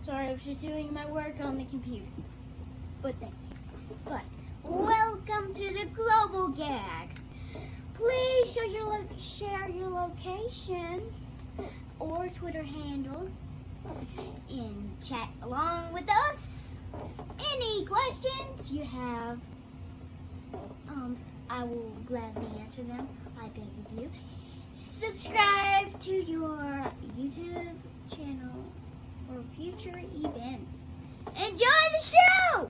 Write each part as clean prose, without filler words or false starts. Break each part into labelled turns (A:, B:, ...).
A: Sorry, I was just doing my work on the computer. But welcome to the Global GEG. Please share your location or Twitter handle and chat along with us. Any questions you have, I will gladly answer them. I beg of you. Subscribe to your YouTube channel for future events. Enjoy the show!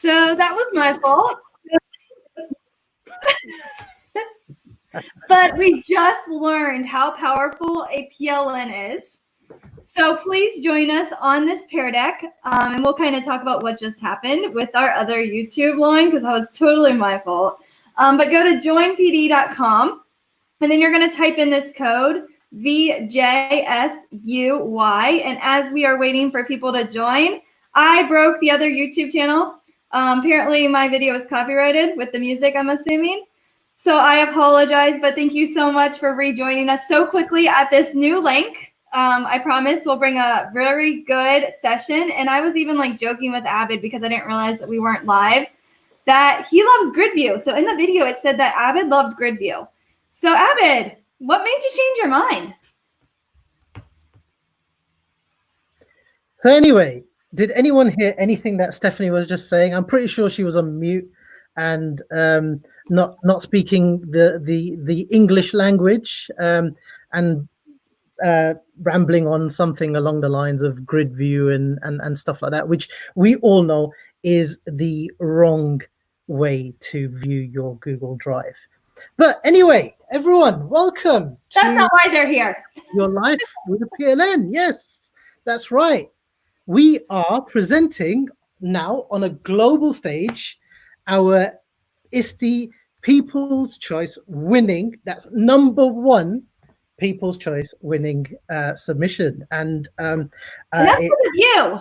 B: So that was my fault. But we just learned how powerful a PLN is. So please join us on this Pear Deck, and we'll kind of talk about what just happened with our other YouTube line, because that was totally my fault. But go to joinpd.com, and then you're going to type in this code, VJSUY, and as we are waiting for people to join, I broke the other YouTube channel. Apparently my video is copyrighted with the music, I'm assuming. So I apologize, but thank you so much for rejoining us so quickly at this new link. I promise we'll bring a very good session. And I was even like joking with Abid because I didn't realize that we weren't live, that he loves grid view. So in the video, it said that Abid loved grid view. So Abid, what made you change your mind?
C: So anyway, did anyone hear anything that Stephanie was just saying? I'm pretty sure she was on mute and not speaking the English language and rambling on something along the lines of grid view and stuff like that, which we all know is the wrong way to view your Google Drive. But anyway, everyone, welcome.
B: That's not why they're here.
C: Your Life with a PLN. Yes, that's right. We are presenting now on a global stage our ISTE People's Choice winning, that's #1 People's Choice winning submission. And
B: that's because of you.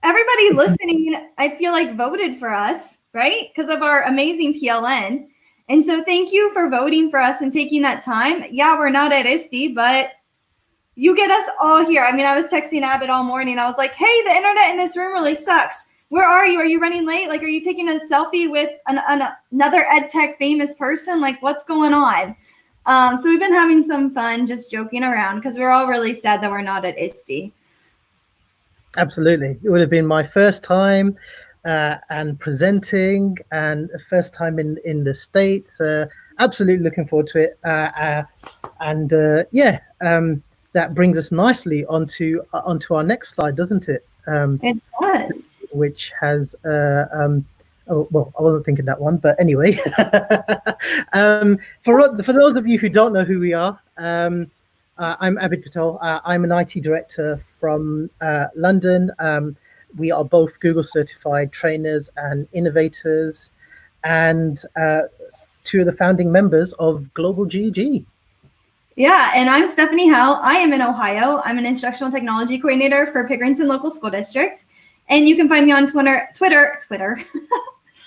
B: Everybody listening, I feel like voted for us, right? Because of our amazing PLN. And so thank you for voting for us and taking that time. Yeah, we're not at ISTE, but you get us all here. I mean, I was texting Abid all morning. I was like, hey, the internet in this room really sucks. Where are you? Are you running late? Like, are you taking a selfie with another EdTech famous person? Like, what's going on? So we've been having some fun just joking around because we're all really sad that we're not at ISTE.
C: Absolutely. It would have been my first time and presenting and first time in the States. Absolutely looking forward to it. That brings us nicely onto our next slide, doesn't it?
B: It does.
C: Which has oh, well, I wasn't thinking that one, but anyway. For those of you who don't know who we are, I'm Abid Patel. I'm an IT director from London. We are both Google certified trainers and innovators, and two of the founding members of Global GEG.
B: Yeah, and I'm Stephanie Howell. I am in Ohio. I'm an instructional technology coordinator for Pickerington Local School District. And you can find me on Twitter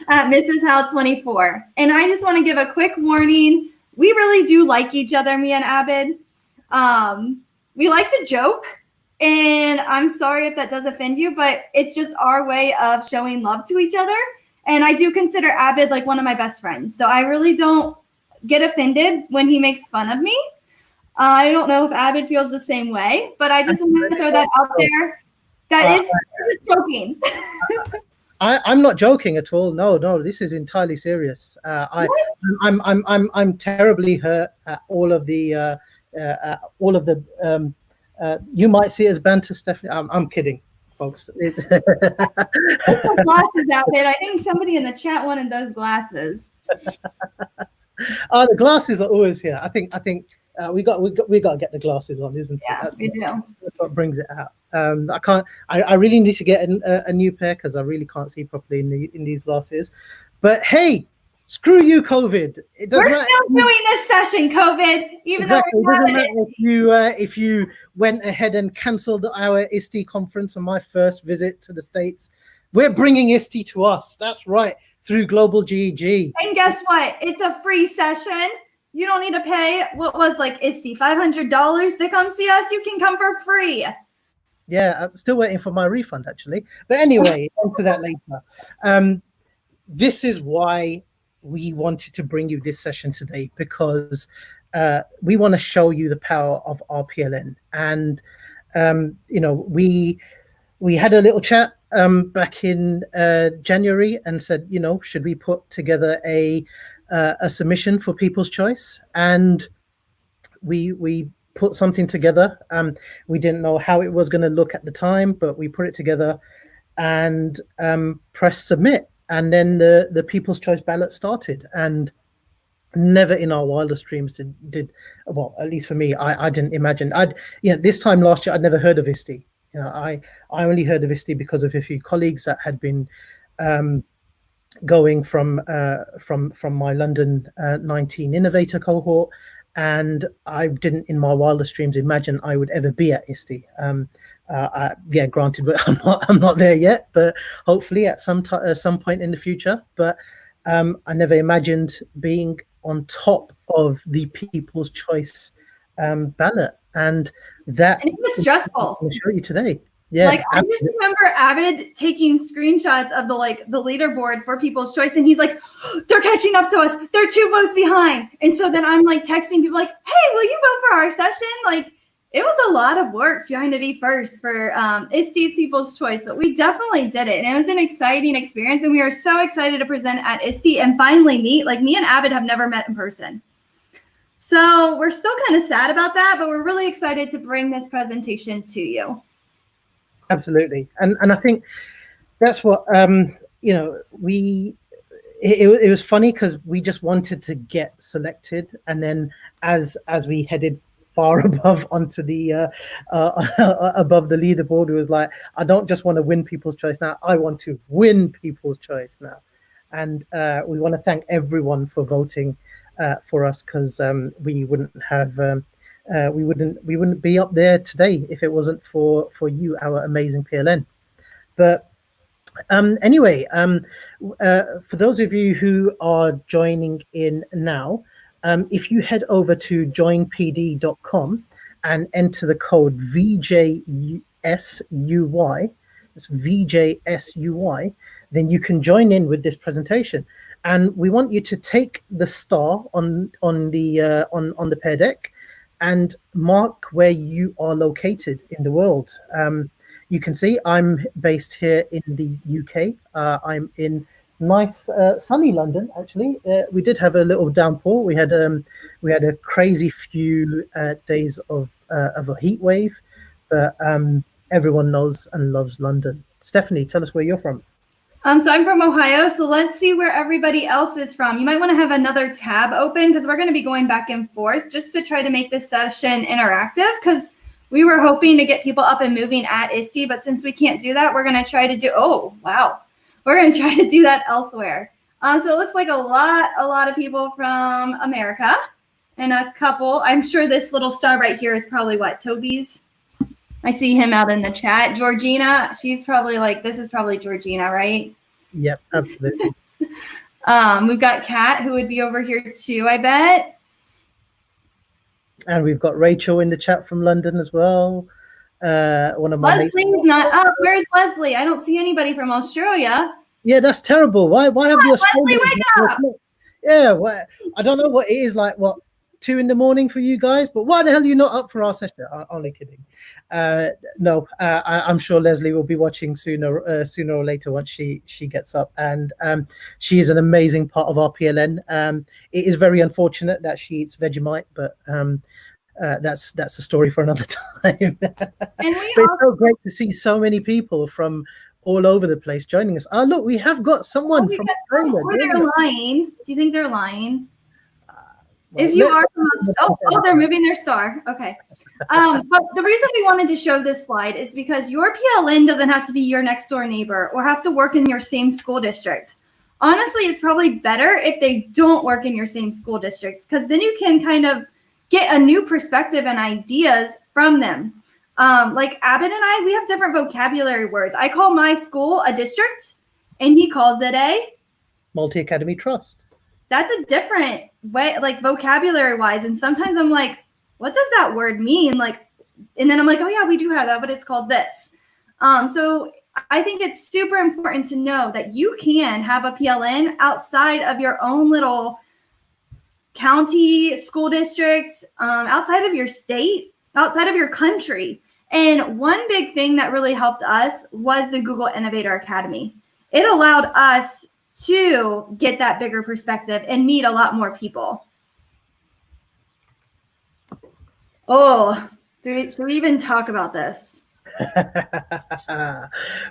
B: at Mrs. Howell24. And I just want to give a quick warning. We really do like each other, me and Abid. We like to joke. And I'm sorry if that does offend you, but it's just our way of showing love to each other. And I do consider Abid like one of my best friends. So I really don't get offended when he makes fun of me. I don't know if Abid feels the same way, but I just want to throw that out there. That is just joking.
C: I'm not joking at all. No, this is entirely serious. I'm terribly hurt at all of the you might see it as banter, Stephanie. I'm kidding, folks.
B: Glasses outfit. I think somebody in the chat wanted those glasses.
C: Oh, the glasses are always here. I think we got to get the glasses on, isn't it?
B: Yeah, we do.
C: That's what brings it out. I really need to get a new pair because I really can't see properly in these glasses. But hey, screw you, COVID.
B: We're still doing this session, COVID, even though we're not at ISTE.
C: If you went ahead and cancelled our ISTE conference on my first visit to the States, we're bringing ISTE to us. That's right, through Global GEG.
B: And guess what? It's a free session. You don't need to pay what was like ISTE $500 to come see us. You can come for free.
C: Yeah, I'm still waiting for my refund actually. But anyway, on to that later. This is why we wanted to bring you this session today, because we want to show you the power of our PLN. And we had a little chat back in January and said, should we put together a submission for People's Choice? And we put something together. We didn't know how it was going to look at the time, but we put it together and pressed submit. And then the People's Choice ballot started. And never in our wildest dreams did well, at least for me, I didn't imagine. This time last year, I'd never heard of ISTE. I only heard of ISTE because of a few colleagues that had been going from my London 19 Innovator cohort, and I didn't in my wildest dreams imagine I would ever be at ISTE. Granted, I'm not there yet, but hopefully at some point in the future. But I never imagined being on top of the People's Choice ballot, and
B: it was stressful.
C: I'll show you today. Yeah,
B: like I just remember Abid taking screenshots of the leaderboard for People's Choice, and he's like, "They're catching up to us. They're 2 votes behind." And so then I'm like texting people like, "Hey, will you vote for our session?" Like, it was a lot of work trying to be first for ISTE's People's Choice, but we definitely did it, and it was an exciting experience. And we are so excited to present at ISTE and finally meet. Like, me and Abid have never met in person, so we're still kind of sad about that, but we're really excited to bring this presentation to you.
C: Absolutely, and I think that's what it was funny because we just wanted to get selected, and then as we headed far above onto the above the leaderboard, it was like, I don't just want to win People's Choice now, I want to win People's Choice now. And we want to thank everyone for voting for us, because we wouldn't have we wouldn't be up there today if it wasn't for you, our amazing PLN. But anyway, for those of you who are joining in now, if you head over to joinpd.com and enter the code VJSUY, it's VJSUY, then you can join in with this presentation. And we want you to take the star on the Pear Deck and mark where you are located in the world. You can see I'm based here in the UK. I'm in nice sunny London. Actually, we did have a little downpour. We had a crazy few days of a heat wave, but everyone knows and loves London. Stephanie, tell us where you're from.
B: So I'm from Ohio, so let's see where everybody else is from. You might want to have another tab open because we're going to be going back and forth just to try to make this session interactive, because we were hoping to get people up and moving at ISTE, but since we can't do that, we're going to try to do, we're going to try to do that elsewhere. So it looks like a lot of people from America and a couple. I'm sure this little star right here is probably what, Toby's? I see him out in the chat. Georgina, she's probably like, this is probably Georgina, right?
C: Yep, absolutely.
B: We've got Kat, who would be over here too, I bet.
C: And we've got Rachel in the chat from London as well. One of my
B: Leslie's not up. Where's Leslie? I don't see anybody from Australia.
C: Yeah, that's terrible. Why have the
B: Leslie, wake up!
C: Yeah, I don't know what it is like. What, 2 a.m. for you guys? But why the hell are you not up for our session? Only kidding. No, I'm sure Leslie will be watching sooner or later once she gets up, and she is an amazing part of our PLN. It is very unfortunate that she eats Vegemite, but that's a story for another time. But it's so great to see so many people from all over the place joining us. Oh, look, we have got someone from Australia.
B: Or they're lying. Do you think they're lying? If you are from they're moving their star. Okay. But the reason we wanted to show this slide is because your PLN doesn't have to be your next door neighbor or have to work in your same school district. Honestly, it's probably better if they don't work in your same school district, because then you can kind of get a new perspective and ideas from them. Like Abid and I, we have different vocabulary words. I call my school a district, and he calls it a
C: multi-academy trust.
B: that's a different way, like vocabulary wise. And sometimes I'm like, what does that word mean? Like, and then I'm like, oh yeah, we do have that, but it's called this. So I think it's super important to know that you can have a PLN outside of your own little county, school districts, outside of your state, outside of your country. And one big thing that really helped us was the Google Innovator Academy. It allowed us to get that bigger perspective and meet a lot more people. Oh, should we even talk about this?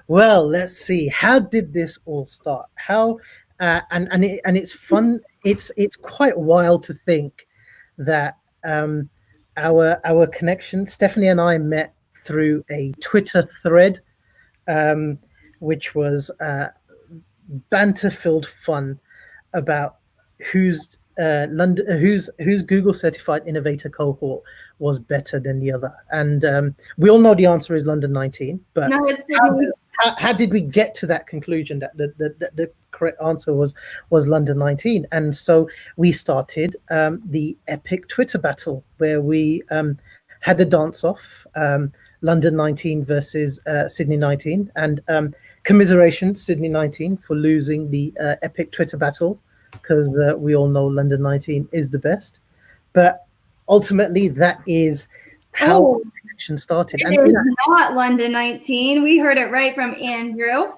C: Well, let's see. How did this all start? How and it's fun. It's quite wild to think that our connection. Stephanie and I met through a Twitter thread, which was banter-filled fun about whose Google certified innovator cohort was better than the other, and we all know the answer is London 19. But
B: No,
C: how did we get to that conclusion that the correct answer was London 19? And so we started the epic Twitter battle where we had a dance off, London 19 versus Sydney 19, and commiseration Sydney 19 for losing the epic Twitter battle, because we all know London 19 is the best. But ultimately, that is how the connection started.
B: It is not London 19. We heard it right from Andrew.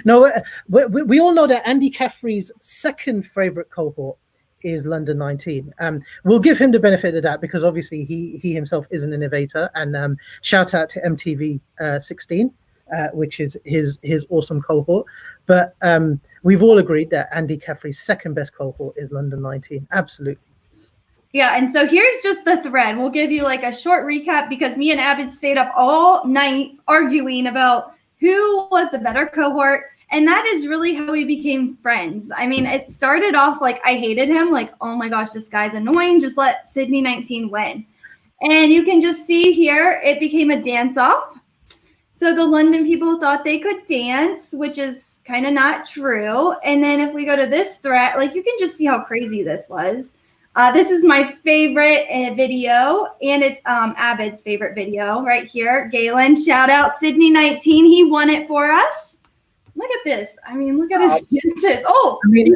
C: No, we all know that Andy Caffrey's second favorite cohort is London 19. We'll give him the benefit of the doubt because obviously he himself is an innovator. And shout out to MTV 16. Which is his awesome cohort, but we've all agreed that Andy Caffrey's second best cohort is London 19. Absolutely.
B: Yeah, and so here's just the thread. We'll give you like a short recap because me and Abid stayed up all night arguing about who was the better cohort, and that is really how we became friends. I mean, it started off like I hated him, like, oh my gosh, this guy's annoying, just let Sydney 19 win. And you can just see here, it became a dance-off. So the London people thought they could dance, which is kind of not true. And then if we go to this thread, like you can just see how crazy this was. This is my favorite video, and it's Abid's favorite video right here. Galen, shout out Sydney 19. He won it for us. Look at this. I mean, look at his dances. Oh, I mean,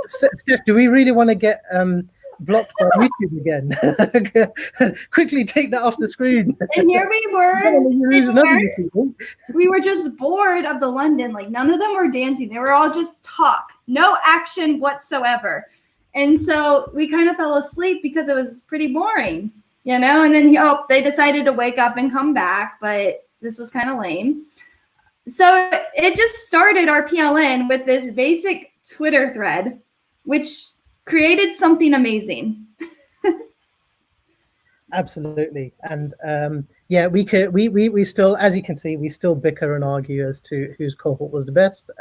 C: Steph, do we really want to get blocked by YouTube again? Quickly take that off the screen.
B: And here we were. We were just bored of the London. Like none of them were dancing. They were all just talk, no action whatsoever. And so we kind of fell asleep because it was pretty boring, you know. And then they decided to wake up and come back, but this was kind of lame. So it just started our PLN with this basic Twitter thread, which created something amazing. Absolutely.
C: And yeah, we still, as you can see, we still bicker and argue as to whose cohort was the best.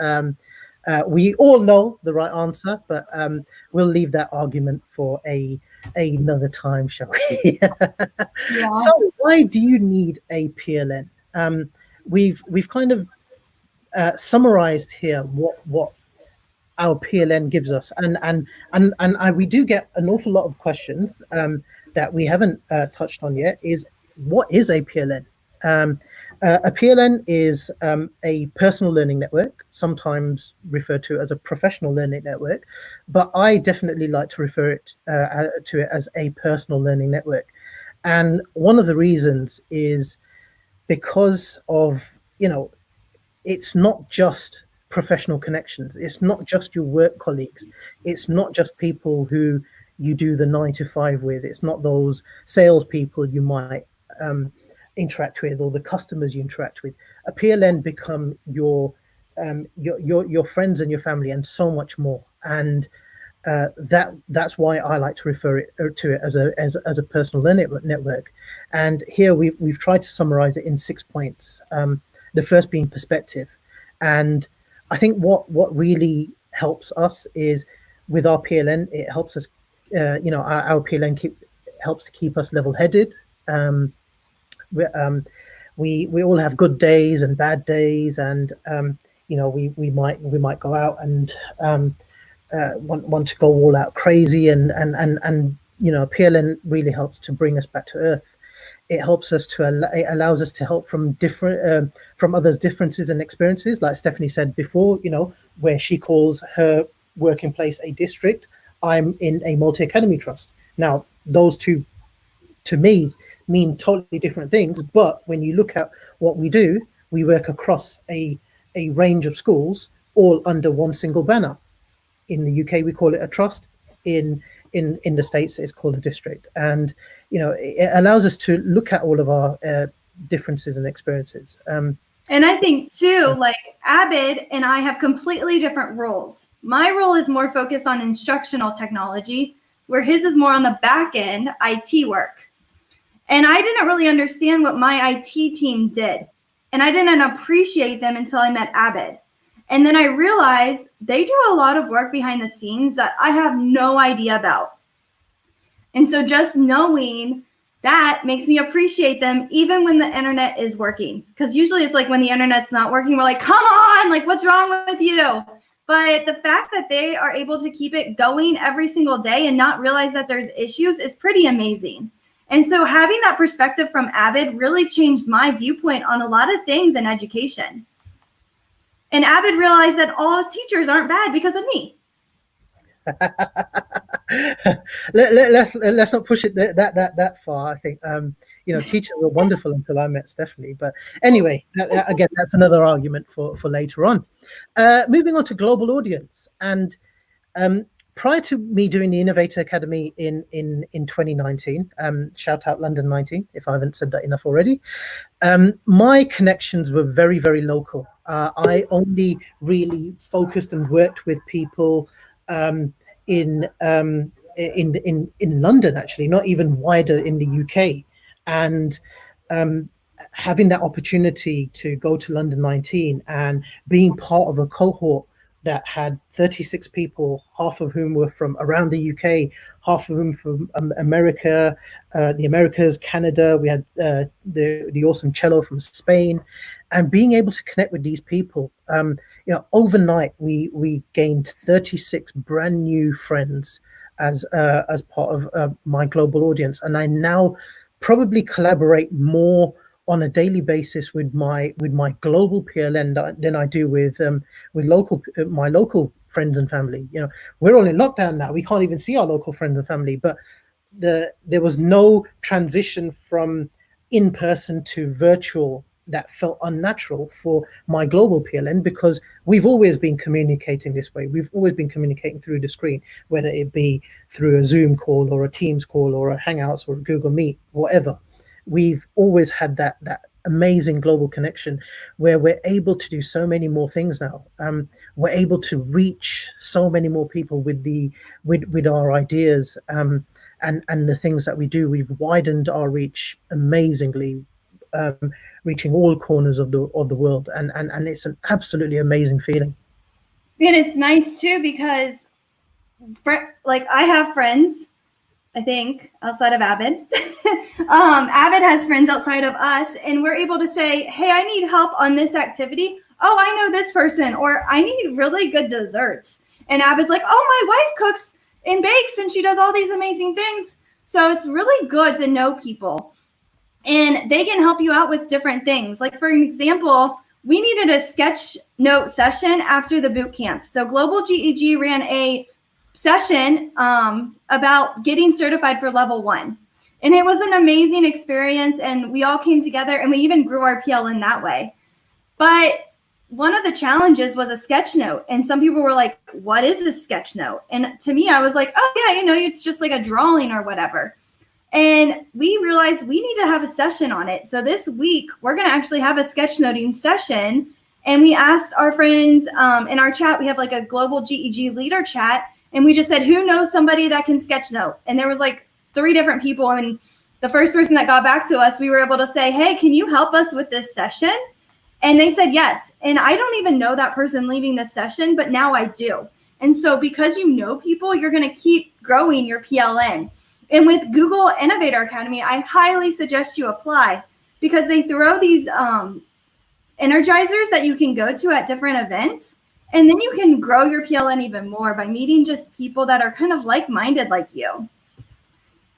C: We all know the right answer, but we'll leave that argument for another time, shall we? Yeah. So why do you need a PLN? We've kind of summarized here what our PLN gives us, and we do get an awful lot of questions that we haven't touched on yet. Is what is a PLN? A PLN is a personal learning network, sometimes referred to as a professional learning network, but I definitely like to refer to it as a personal learning network. And one of the reasons is because of, it's not just professional connections. It's not just your work colleagues. It's not just people who you do the 9 to 5 with. It's not those salespeople you might interact with or the customers you interact with. A PLN become your friends and your family and so much more. And that's why I like to refer to it as a personal learning network. And here we've tried to summarize it in 6 points. The first being perspective. And I think what really helps us is with our PLN, it helps us, our PLN helps to keep us level-headed. We all have good days and bad days, and we might go out and want to go all out crazy, and PLN really helps to bring us back to earth. It helps us it allows us to help from different from others' differences and experiences. Like Stephanie said before, where she calls her working place a district, I'm in a multi-academy trust. Now, those two to me mean totally different things, but when you look at what we do, we work across a range of schools all under one single banner. In the UK, we call it a trust. In the States, it's called a district. And it allows us to look at all of our differences and experiences.
B: And I think too, like Abid and I have completely different roles. My role is more focused on instructional technology, where his is more on the back end IT work. And I didn't really understand what my IT team did. And I didn't appreciate them until I met Abid. And then I realized they do a lot of work behind the scenes that I have no idea about. And so just knowing that makes me appreciate them even when the internet is working. Because usually it's like when the internet's not working, we're like, come on, like what's wrong with you? But the fact that they are able to keep it going every single day and not realize that there's issues is pretty amazing. And so having that perspective from Abid really changed my viewpoint on a lot of things in education. And Abid realized that all teachers aren't bad because of me.
C: Let's not push it that far. I think teachers were wonderful until I met Stephanie. But anyway, again, that's another argument for later on. Moving on to global audience, and prior to me doing the Innovator Academy in 2019, shout out London 19 if I haven't said that enough already. My connections were very, very local. I only really focused and worked with people in London, actually, not even wider in the UK. And having that opportunity to go to London 19 and being part of a cohort that had 36 people, half of whom were from around the UK, half of them from America, the Americas, Canada. We had the awesome cello from Spain, and being able to connect with these people. Overnight we gained 36 brand new friends as part of my global audience, and I now probably collaborate more on a daily basis with my global PLN than I do with my local friends and family. We're all in lockdown now. We can't even see our local friends and family, but there was no transition from in-person to virtual that felt unnatural for my global PLN, because we've always been communicating this way. We've always been communicating through the screen, whether it be through a Zoom call or a Teams call or a Hangouts or a Google Meet, whatever. We've always had that amazing global connection where we're able to do so many more things now. We're able to reach so many more people with our ideas and the things that we do. We've widened our reach amazingly, reaching all corners of the world, and it's an absolutely amazing feeling.
B: And it's nice too because I have friends, I think, outside of Abid. Abid has friends outside of us, and we're able to say, hey, I need help on this activity. Oh, I know this person, or I need really good desserts. And Abid's like, oh, my wife cooks and bakes, and she does all these amazing things. So it's really good to know people. And they can help you out with different things. Like, for example, we needed a sketch note session after the boot camp. So Global GEG ran a session about getting certified for level 1. And it was an amazing experience, and we all came together, and we even grew our PLN that way. But one of the challenges was a sketch note, and some people were like, what is a sketch note? And to me, I was like, oh yeah, it's just like a drawing or whatever. And we realized we need to have a session on it. So this week, we're going to actually have a sketchnoting session. And we asked our friends in our chat, we have like a Global GEG leader chat. And we just said, who knows somebody that can sketch note? And there was like 3 different people. And the first person that got back to us, we were able to say, hey, can you help us with this session? And they said yes. And I don't even know that person leaving this session, but now I do. And so because you know people, you're going to keep growing your PLN. And with Google Innovator Academy, I highly suggest you apply because they throw these energizers that you can go to at different events. And then you can grow your PLN even more by meeting just people that are kind of like-minded like you.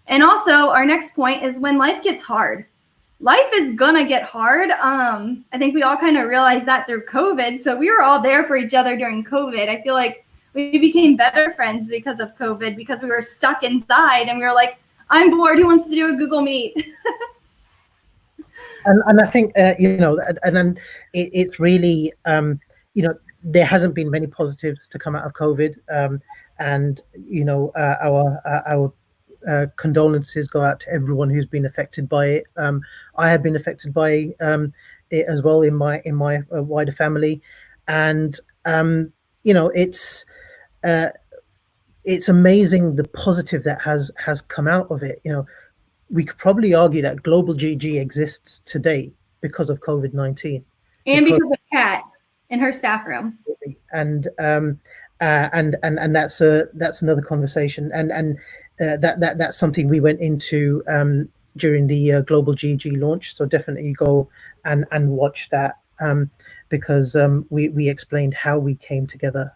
B: And also, our next point is when life gets hard. Life is gonna get hard. I think we all kind of realized that through COVID. So we were all there for each other during COVID. I feel like we became better friends because of COVID, because we were stuck inside and we were like, I'm bored. Who wants to do a Google Meet?
C: And I think you know, and then it's really you know, there hasn't been many positives to come out of COVID, and you know, our condolences go out to everyone who's been affected by it. I have been affected by it as well in my wider family, and you know, it's amazing the positive that has come out of it. You know, we could probably argue that Global GEG exists today because of COVID-19,
B: And because of Kat in her staff room.
C: and that's another conversation, and that's something we went into during the Global GEG launch. So definitely go and watch that, because we explained how we came together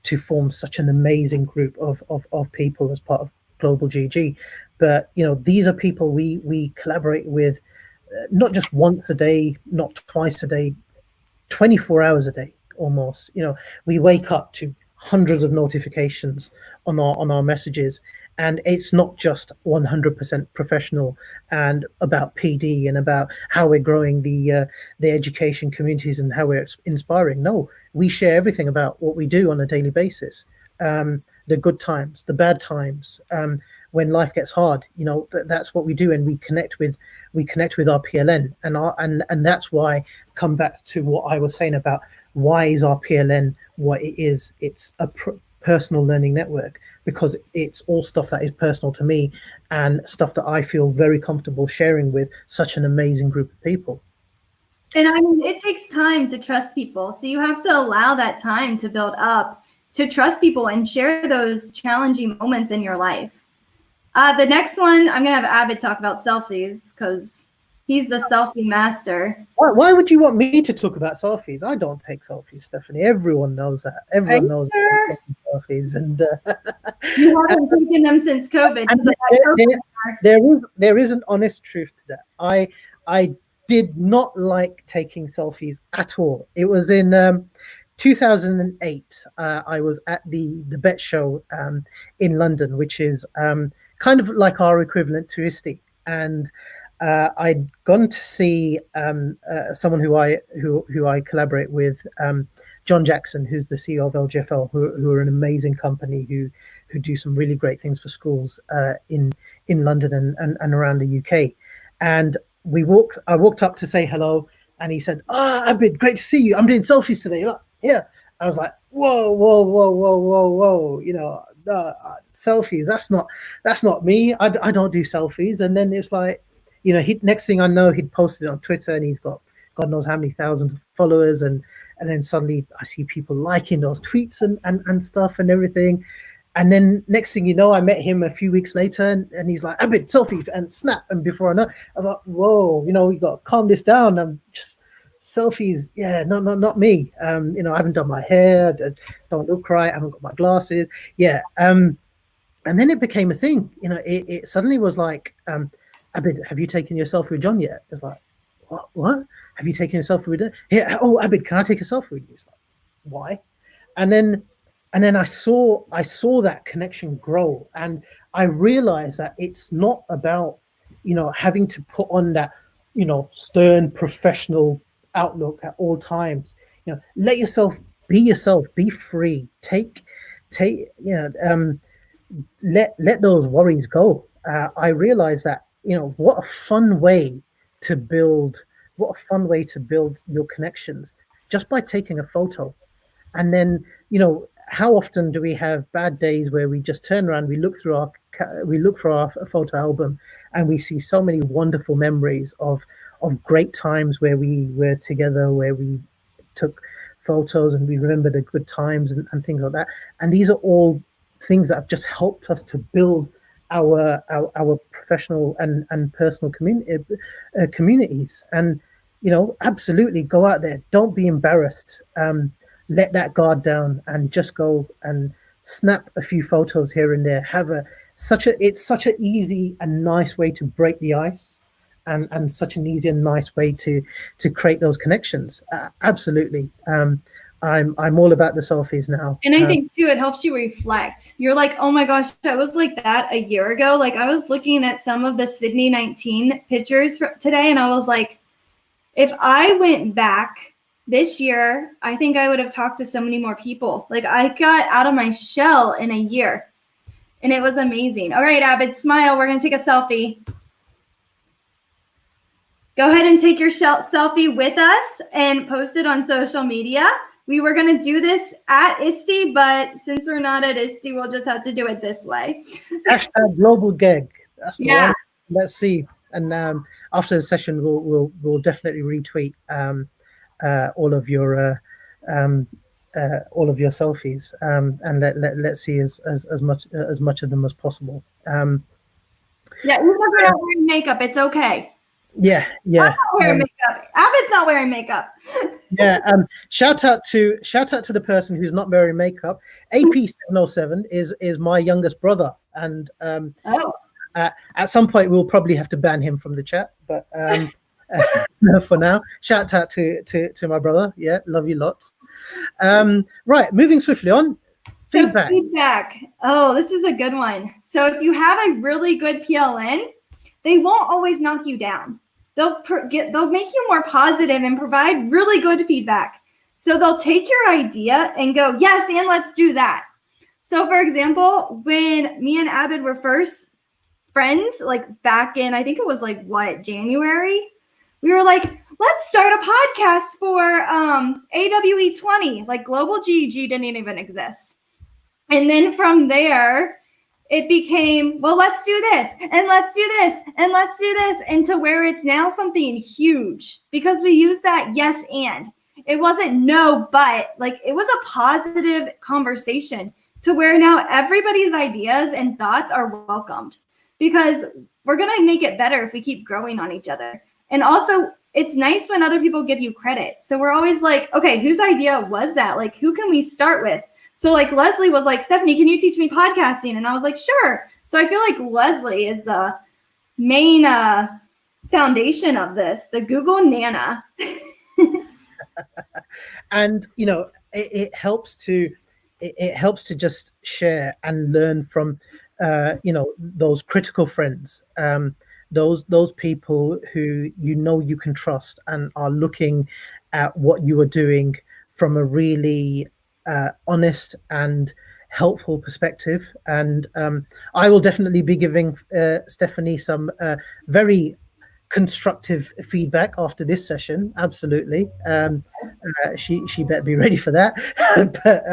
C: to form such an amazing group of people as part of Global GEG. But you know, these are people we collaborate with, not just once a day, not twice a day, 24 hours a day almost. You know, we wake up to hundreds of notifications on our messages, and it's not just 100% professional and about PD and about how we're growing the education communities and how we're inspiring. No, we share everything about what we do on a daily basis, the good times, the bad times, when life gets hard. You know, that's what we do, and we connect with our PLN, and that's why, come back to what I was saying about why is our PLN what it is. It's a personal learning network, because it's all stuff that is personal to me and stuff that I feel very comfortable sharing with such an amazing group of people.
B: And I mean, it takes time to trust people. So you have to allow that time to build up, to trust people and share those challenging moments in your life. The next one, I'm going to have Abid talk about selfies, because he's the selfie master.
C: Why would you want me to talk about selfies? I don't take selfies, Stephanie. Everyone knows that. Everyone knows
B: sure?
C: that selfies, and
B: you haven't taken them since COVID.
C: There is an honest truth to that. I did not like taking selfies at all. It was in 2008. I was at the Bet Show in London, which is kind of like our equivalent to ISTE, and I'd gone to see someone who I collaborate with, John Jackson, who's the CEO of LGFL, who are an amazing company who do some really great things for schools in London and around the UK. And I walked up to say hello, and he said, Abid, great to see you. I'm doing selfies today. Like, yeah. I was like, whoa, whoa, whoa, whoa, whoa, whoa. You know, selfies, that's not me. I don't do selfies. And then it's like, you know, next thing I know, he'd posted it on Twitter, and he's got God knows how many thousands of followers, and then suddenly I see people liking those tweets and stuff and everything. And then next thing you know, I met him a few weeks later, and he's like, Abid, selfie, and snap. And before I know, I'm like, whoa, you know, we got to calm this down. I'm just selfies, yeah, not me. You know, I haven't done my hair, don't look right, I haven't got my glasses, yeah. And then it became a thing. You know, it suddenly was like, Abid, have you taken your selfie with John yet? It's like, what? Have you taken a selfie with her? Yeah. Oh, Abid, can I take a selfie with you? It's like, why? And then I saw that connection grow, and I realized that it's not about, you know, having to put on that, you know, stern professional outlook at all times. You know, let yourself, be free, take, you know, let those worries go. I realized that, you know, what a fun way to build your connections, just by taking a photo. And then, you know, how often do we have bad days where we just turn around, we look through our photo album, and we see so many wonderful memories of great times where we were together, where we took photos, and we remember the good times and things like that. And these are all things that have just helped us to build our professional and personal communities. And, you know, absolutely go out there, don't be embarrassed. let that guard down and just go and snap a few photos here and there. It's such an easy and nice way to break the ice, and such an easy and nice way to create those connections. Absolutely. I'm all about the selfies now.
B: And I think too, it helps you reflect. You're like, oh my gosh, I was like that a year ago. Like I was looking at some of the Sydney 19 pictures today, and I was like, if I went back this year, I think I would have talked to so many more people. Like I got out of my shell in a year, and it was amazing. All right, Abid, smile. We're going to take a selfie. Go ahead and take your selfie with us and post it on social media. We were going to do this at ISTE, but since we're not at ISTE, we'll just have to do it this way.
C: Hashtag Global GEG. That's the
B: yeah.
C: one. Let's see. And after the session, we'll definitely retweet all of your selfies, and let's see as much of them as possible.
B: Yeah, even if you're not wearing makeup, it's okay.
C: Yeah.
B: I'm not wearing makeup. Abid's not wearing makeup.
C: Yeah. Shout out to the person who's not wearing makeup. AP707 is my youngest brother, and at some point we'll probably have to ban him from the chat. But for now, shout out to my brother. Yeah, love you lots. Right, moving swiftly on. Feedback.
B: So feedback. Oh, this is a good one. So if you have a really good PLN, they won't always knock you down. They'll make you more positive and provide really good feedback. So they'll take your idea and go, yes, and let's do that. So for example, when me and Abid were first friends, like back in, I think it was like January, we were like, let's start a podcast for AWE20. Like Global GEG didn't even exist. And then from there, it became, well, let's do this, and let's do this, and let's do this, and to where it's now something huge because we use that yes and. It wasn't no, but like it was a positive conversation to where now everybody's ideas and thoughts are welcomed because we're going to make it better if we keep growing on each other. And also, it's nice when other people give you credit. So we're always like, okay, whose idea was that? Like, who can we start with? So like Leslie was like, Stephanie, can you teach me podcasting? And I was like, sure. So I feel like Leslie is the main foundation of this, the Google Nana.
C: And, you know, it helps to just share and learn from, you know, those critical friends, those people who, you know, you can trust and are looking at what you are doing from a really honest and helpful perspective. And I will definitely be giving Stephanie some very constructive feedback after this session. Absolutely. She better be ready for that. But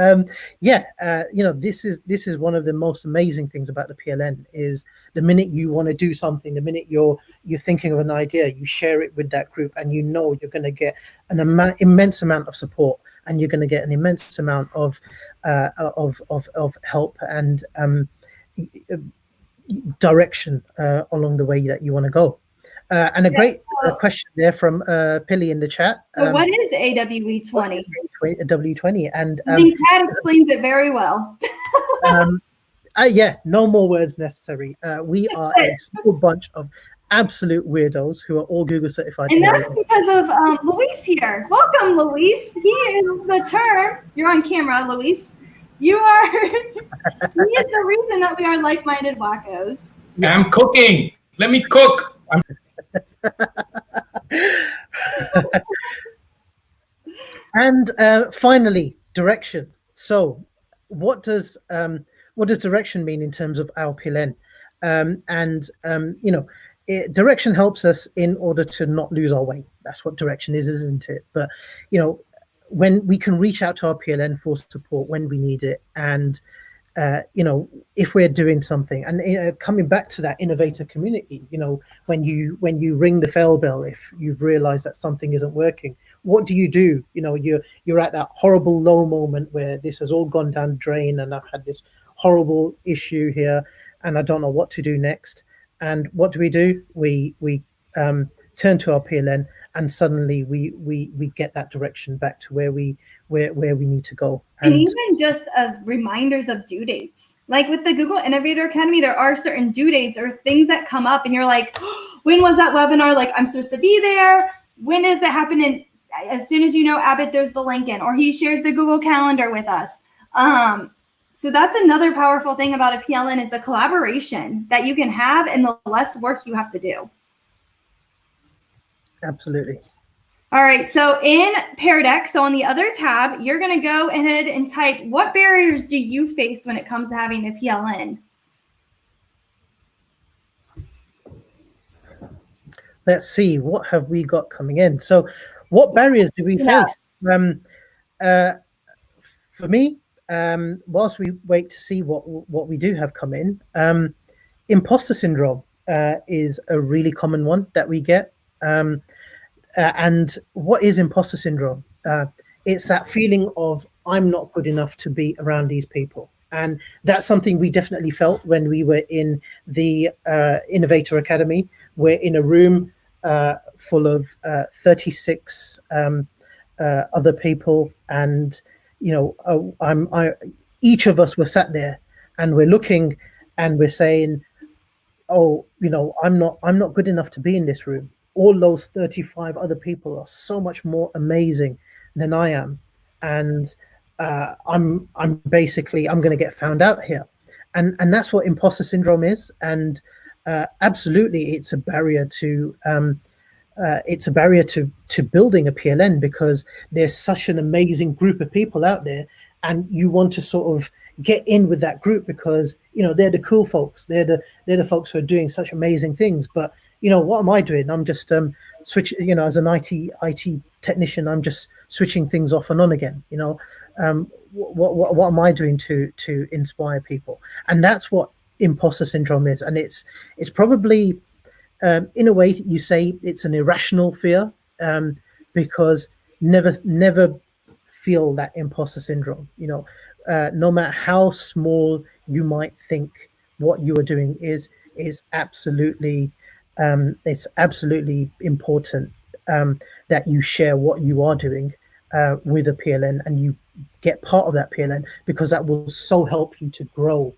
C: you know, this is one of the most amazing things about the PLN is the minute you want to do something, the minute you're thinking of an idea, you share it with that group, and you know you're going to get an immense amount of support, and you're going to get an immense amount of help and direction along the way that you want to go. And a great question there from Pilly in the chat.
B: So what is AWE20?
C: W20, and
B: I think Pat explains it very well.
C: yeah, no more words necessary. We are a small bunch of absolute weirdos who are all Google certified.
B: And that's because of Luis here. Welcome, Luis. He is the term. You're on camera, Luis. You are. He is the reason that we are like-minded wackos.
D: I'm cooking. Let me cook.
C: And finally, direction. So, what does direction mean in terms of our PLN? You know, direction helps us in order to not lose our way. That's what direction is, isn't it? But you know, when we can reach out to our PLN for support when we need it, and you know, if we're doing something, and coming back to that innovator community, you know, when you ring the fail bell, if you've realized that something isn't working, what do? You know, you're at that horrible low moment where this has all gone down the drain, and I've had this horrible issue here, and I don't know what to do next. And what do? We turn to our PLN and suddenly we get that direction back to where we need to go.
B: And even just reminders of due dates. Like with the Google Innovator Academy, there are certain due dates or things that come up and you're like, oh, when was that webinar? Like, I'm supposed to be there. When is it happening? As soon as you know, Abbott throws the link in, or he shares the Google Calendar with us. So that's another powerful thing about a PLN is the collaboration that you can have and the less work you have to do.
C: Absolutely.
B: All right, so in Pear Deck, so on the other tab, you're going to go ahead and type, what barriers do you face when it comes to having a PLN?
C: Let's see, what have we got coming in? So what barriers do we face? For me, whilst we wait to see what we do have come in, imposter syndrome is a really common one that we get. And what is imposter syndrome? It's that feeling of I'm not good enough to be around these people. And that's something we definitely felt when we were in the Innovator Academy. We're in a room full of 36 other people, and each of us were sat there, and we're looking, and we're saying, "Oh, I'm not good enough to be in this room. All those 35 other people are so much more amazing than I am, and I'm going to get found out here," and that's what imposter syndrome is. And absolutely, it's a barrier to building a PLN, because there's such an amazing group of people out there, and you want to sort of get in with that group because they're the cool folks, they're the folks who are doing such amazing things. But what am I doing? I'm just switching, as an IT technician, I'm just switching things off and on again. What am I doing to inspire people? And that's what imposter syndrome is. And it's probably in a way you say it's an irrational fear, because never feel that imposter syndrome. No matter how small you might think what you are doing is absolutely it's absolutely important that you share what you are doing with a PLN, and you get part of that PLN, because that will so help you to grow.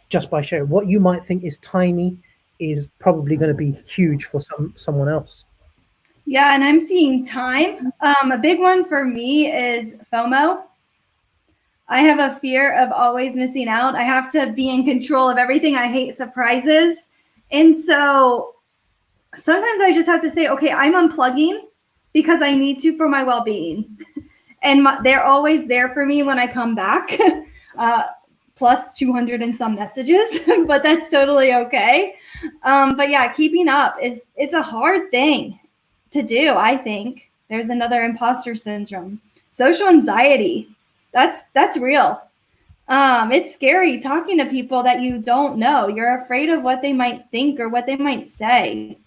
C: Just by sharing what you might think is tiny is probably going to be huge for someone else.
B: Yeah, and I'm seeing time. A big one for me is FOMO. I have a fear of always missing out. I have to be in control of everything. I hate surprises. And so sometimes I just have to say, okay, I'm unplugging because I need to for my well-being. And they're always there for me when I come back, plus 200 and some messages, but that's totally okay. But yeah, keeping up it's a hard thing to do, I think. There's another imposter syndrome. Social anxiety. That's real. It's scary talking to people that you don't know. You're afraid of what they might think or what they might say.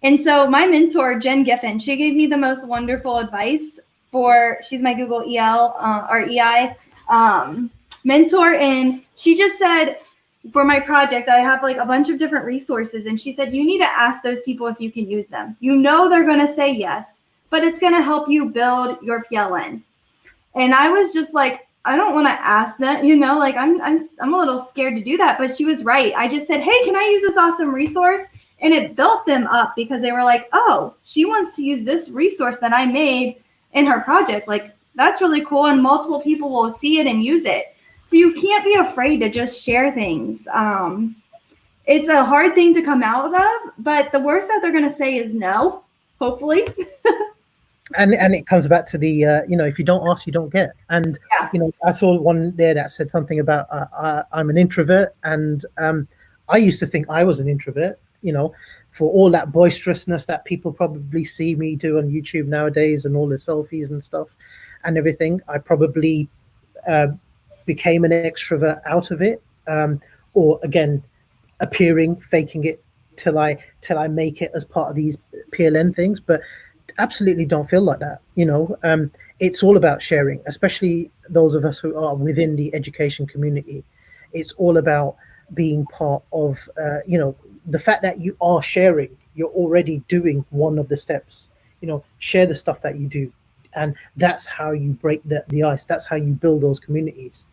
B: And so my mentor, Jen Giffen, she gave me the most wonderful advice she's my Google EL or EI mentor. And she just said, for my project, I have like a bunch of different resources. And she said, you need to ask those people if you can use them. They're going to say yes, but it's going to help you build your PLN. And I was just like, I don't want to ask them, like I'm a little scared to do that. But she was right. I just said, hey, can I use this awesome resource? And it built them up because they were like, oh, she wants to use this resource that I made in her project. Like, that's really cool. And multiple people will see it and use it. So you can't be afraid to just share things. It's a hard thing to come out of, but the worst that they're going to say is no, hopefully.
C: And it comes back to the, if you don't ask, you don't get. And, I saw one there that said something about I'm an introvert. And I used to think I was an introvert, for all that boisterousness that people probably see me do on YouTube nowadays and all the selfies and stuff and everything. I probably became an extrovert out of it, or again, faking it till I make it as part of these PLN things. But absolutely don't feel like that. It's all about sharing, especially those of us who are within the education community. It's all about being part of, the fact that you are sharing you're already doing one of the steps. Share the stuff that you do, and that's how you break the ice. That's how you build those communities.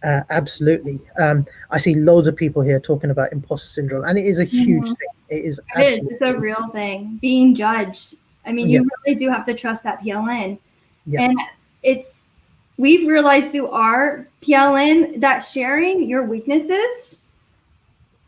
C: Absolutely. I see loads of people here talking about imposter syndrome, and it is a huge thing. It is
B: It is.
C: absolutely.
B: It's a real thing. Being judged. I mean, you really do have to trust that PLN.
C: Yeah.
B: And we've realized through our PLN that sharing your weaknesses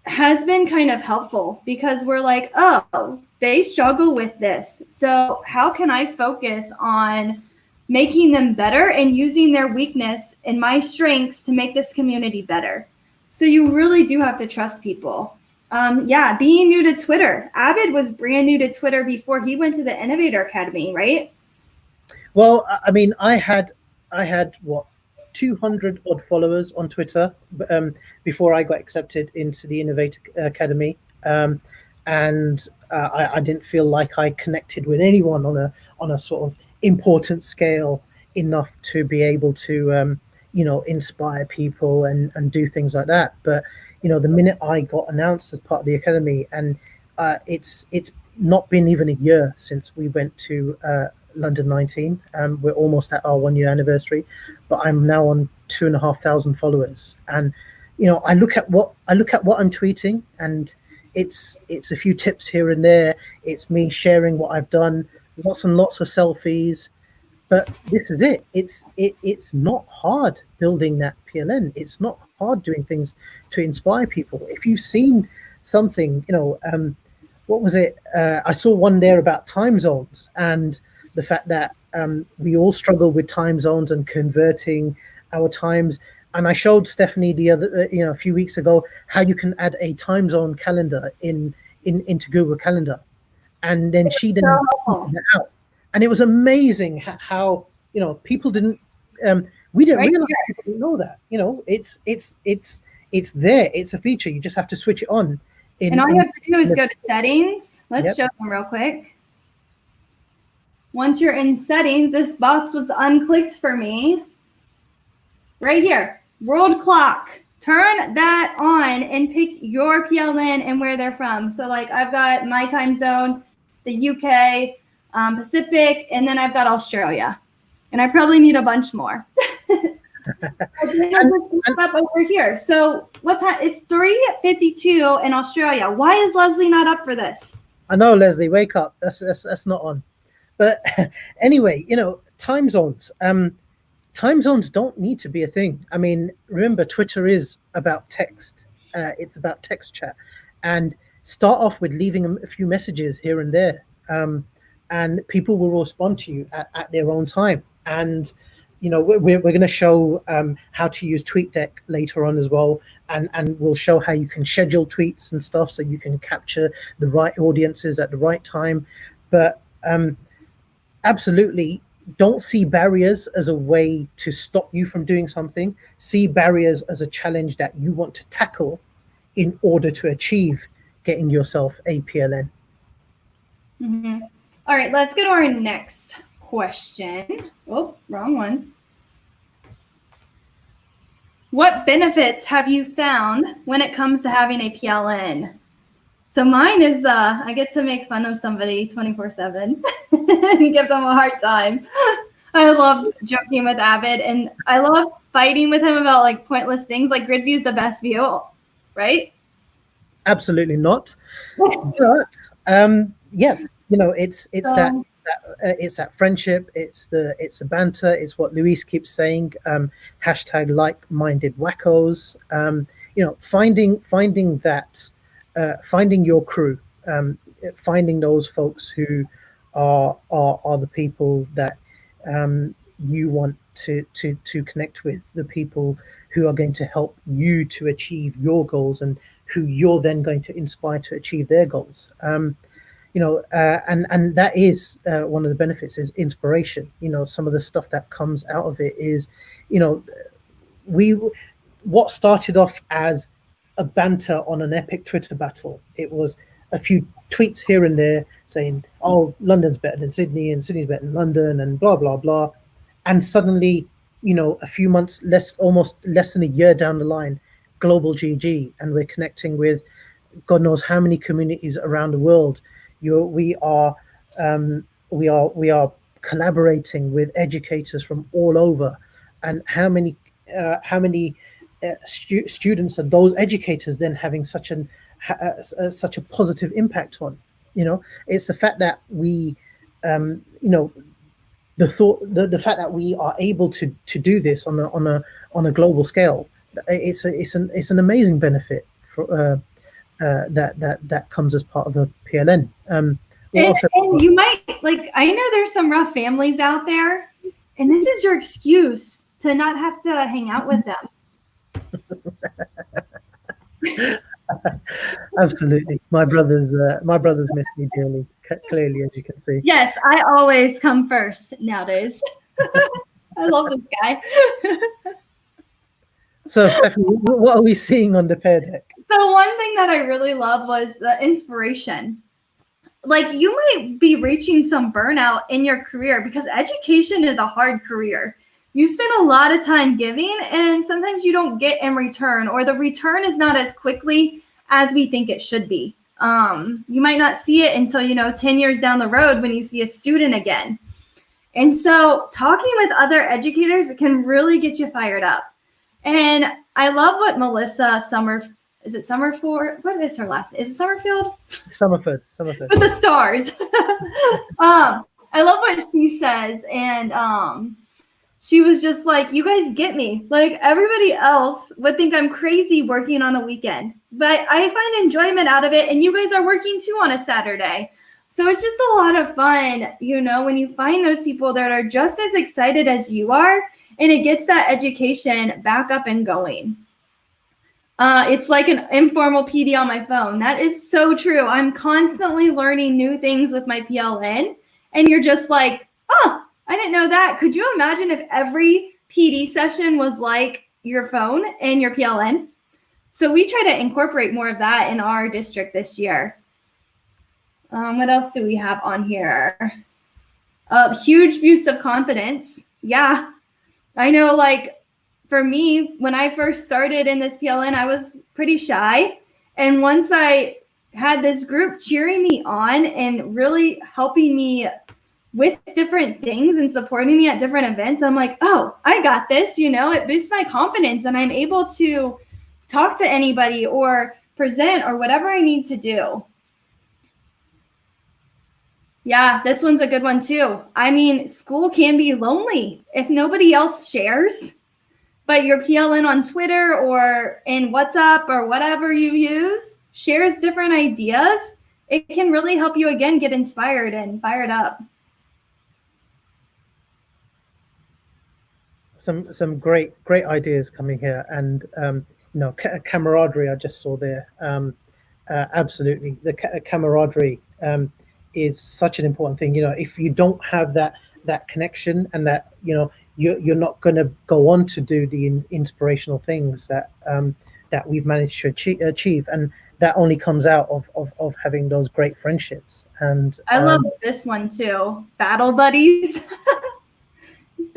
B: has been kind of helpful, because we're like, oh, they struggle with this. So how can I focus on making them better and using their weakness and my strengths to make this community better? So you really do have to trust people. Being new to Twitter. Abid was brand new to Twitter before he went to the Innovator Academy, right?
C: Well, I mean, I had what, 200 odd followers on Twitter before I got accepted into the Innovator Academy, and I didn't feel like I connected with anyone on a sort of important scale enough to be able to inspire people and do things like that. But the minute I got announced as part of the academy, and it's not been even a year since we went to London 19. We're almost at our 1 year anniversary, but I'm now on 2,500 followers, and I look at what I'm tweeting, and it's a few tips here and there. It's me sharing what I've done, lots and lots of selfies. But this is it. It's not hard building that PLN. It's not hard doing things to inspire people. If you've seen something, what was it? I saw one there about time zones, and the fact that we all struggle with time zones and converting our times. And I showed Stephanie a few weeks ago how you can add a time zone calendar into Google Calendar, and then she didn't it out. And it was amazing how people didn't. We didn't realize people didn't know that. It's there. It's a feature. You just have to switch it on.
B: And all you have to do is go to settings. Let's show them real quick. Once you're in settings, this box was unclicked for me. Right here, world clock. Turn that on and pick your PLN and where they're from. So like I've got my time zone, the UK, Pacific, and then I've got Australia. And I probably need a bunch more. Up over here. So what time? It's 3:52 in Australia. Why is Leslie not up for this?
C: I know, Leslie, wake up. That's not on. But anyway, time zones. Time zones don't need to be a thing. I mean, remember, Twitter is about text. It's about text chat. And start off with leaving a few messages here and there. And people will respond to you at their own time. And, we're going to show how to use TweetDeck later on as well. And we'll show how you can schedule tweets and stuff so you can capture the right audiences at the right time. But absolutely, don't see barriers as a way to stop you from doing something. See barriers as a challenge that you want to tackle in order to achieve getting yourself a PLN.
B: Mm-hmm. All right, let's go to our next question. Oh, wrong one. What benefits have you found when it comes to having a PLN? So mine is I get to make fun of somebody 24/7 and give them a hard time. I love joking with Abid, and I love fighting with him about like pointless things, like grid view is the best view, right?
C: Absolutely not. But it's that friendship, it's the banter, it's what Luis keeps saying, hashtag like-minded wackos, finding that, finding your crew, finding those folks who are the people that you want to connect with, the people who are going to help you to achieve your goals and who you're then going to inspire to achieve their goals. And that is one of the benefits is inspiration. Some of the stuff that comes out of it is, what started off as a banter on an epic Twitter battle. It was a few tweets here and there saying, oh, London's better than Sydney and Sydney's better than London and blah, blah, blah. And suddenly, a few months almost less than a year down the line, Global GEG, and we're connecting with God knows how many communities around the world. We are collaborating with educators from all over, and how many students are those educators then having such a positive impact on. It's the fact that we the fact that we are able to do this on a global scale. It's an amazing benefit for that comes as part of a PLN.
B: And you might, like, I know there's some rough families out there, and this is your excuse to not have to hang out with them.
C: Absolutely, my brothers miss me dearly, clearly, as you can see.
B: Yes, I always come first nowadays. I love this guy.
C: So, Stephanie, what are we seeing on the Pear Deck?
B: So one thing that I really love was the inspiration. Like, you might be reaching some burnout in your career because education is a hard career. You spend a lot of time giving, and sometimes you don't get in return, or the return is not as quickly as we think it should be. You might not see it until, 10 years down the road when you see a student again. And so talking with other educators can really get you fired up. And I love what Melissa Summerford? What is her last name? Is it Summerfield?
C: Summerford.
B: With the stars. I love what she says. And she was just like, you guys get me. Like, everybody else would think I'm crazy working on a weekend, but I find enjoyment out of it. And you guys are working too on a Saturday. So it's just a lot of fun, when you find those people that are just as excited as you are, and it gets that education back up and going. It's like an informal PD on my phone. That is so true. I'm constantly learning new things with my PLN, and you're just like, oh, I didn't know that. Could you imagine if every PD session was like your phone and your PLN? So we try to incorporate more of that in our district this year. What else do we have on here? Huge boost of confidence. Yeah, I know, like, for me, when I first started in this PLN, I was pretty shy. And once I had this group cheering me on and really helping me with different things and supporting me at different events, I'm like, oh, I got this, it boosts my confidence, and I'm able to talk to anybody or present or whatever I need to do. Yeah, this one's a good one too. I mean, school can be lonely if nobody else shares, but your PLN on Twitter or in WhatsApp or whatever you use shares different ideas. It can really help you, again, get inspired and fired up.
C: Some great ideas coming here, and camaraderie I just saw there. Absolutely, the camaraderie is such an important thing. If you don't have that connection, and that you're not going to go on to do the inspirational things that we've managed to achieve, and that only comes out of having those great friendships. And
B: I love this one too, battle buddies.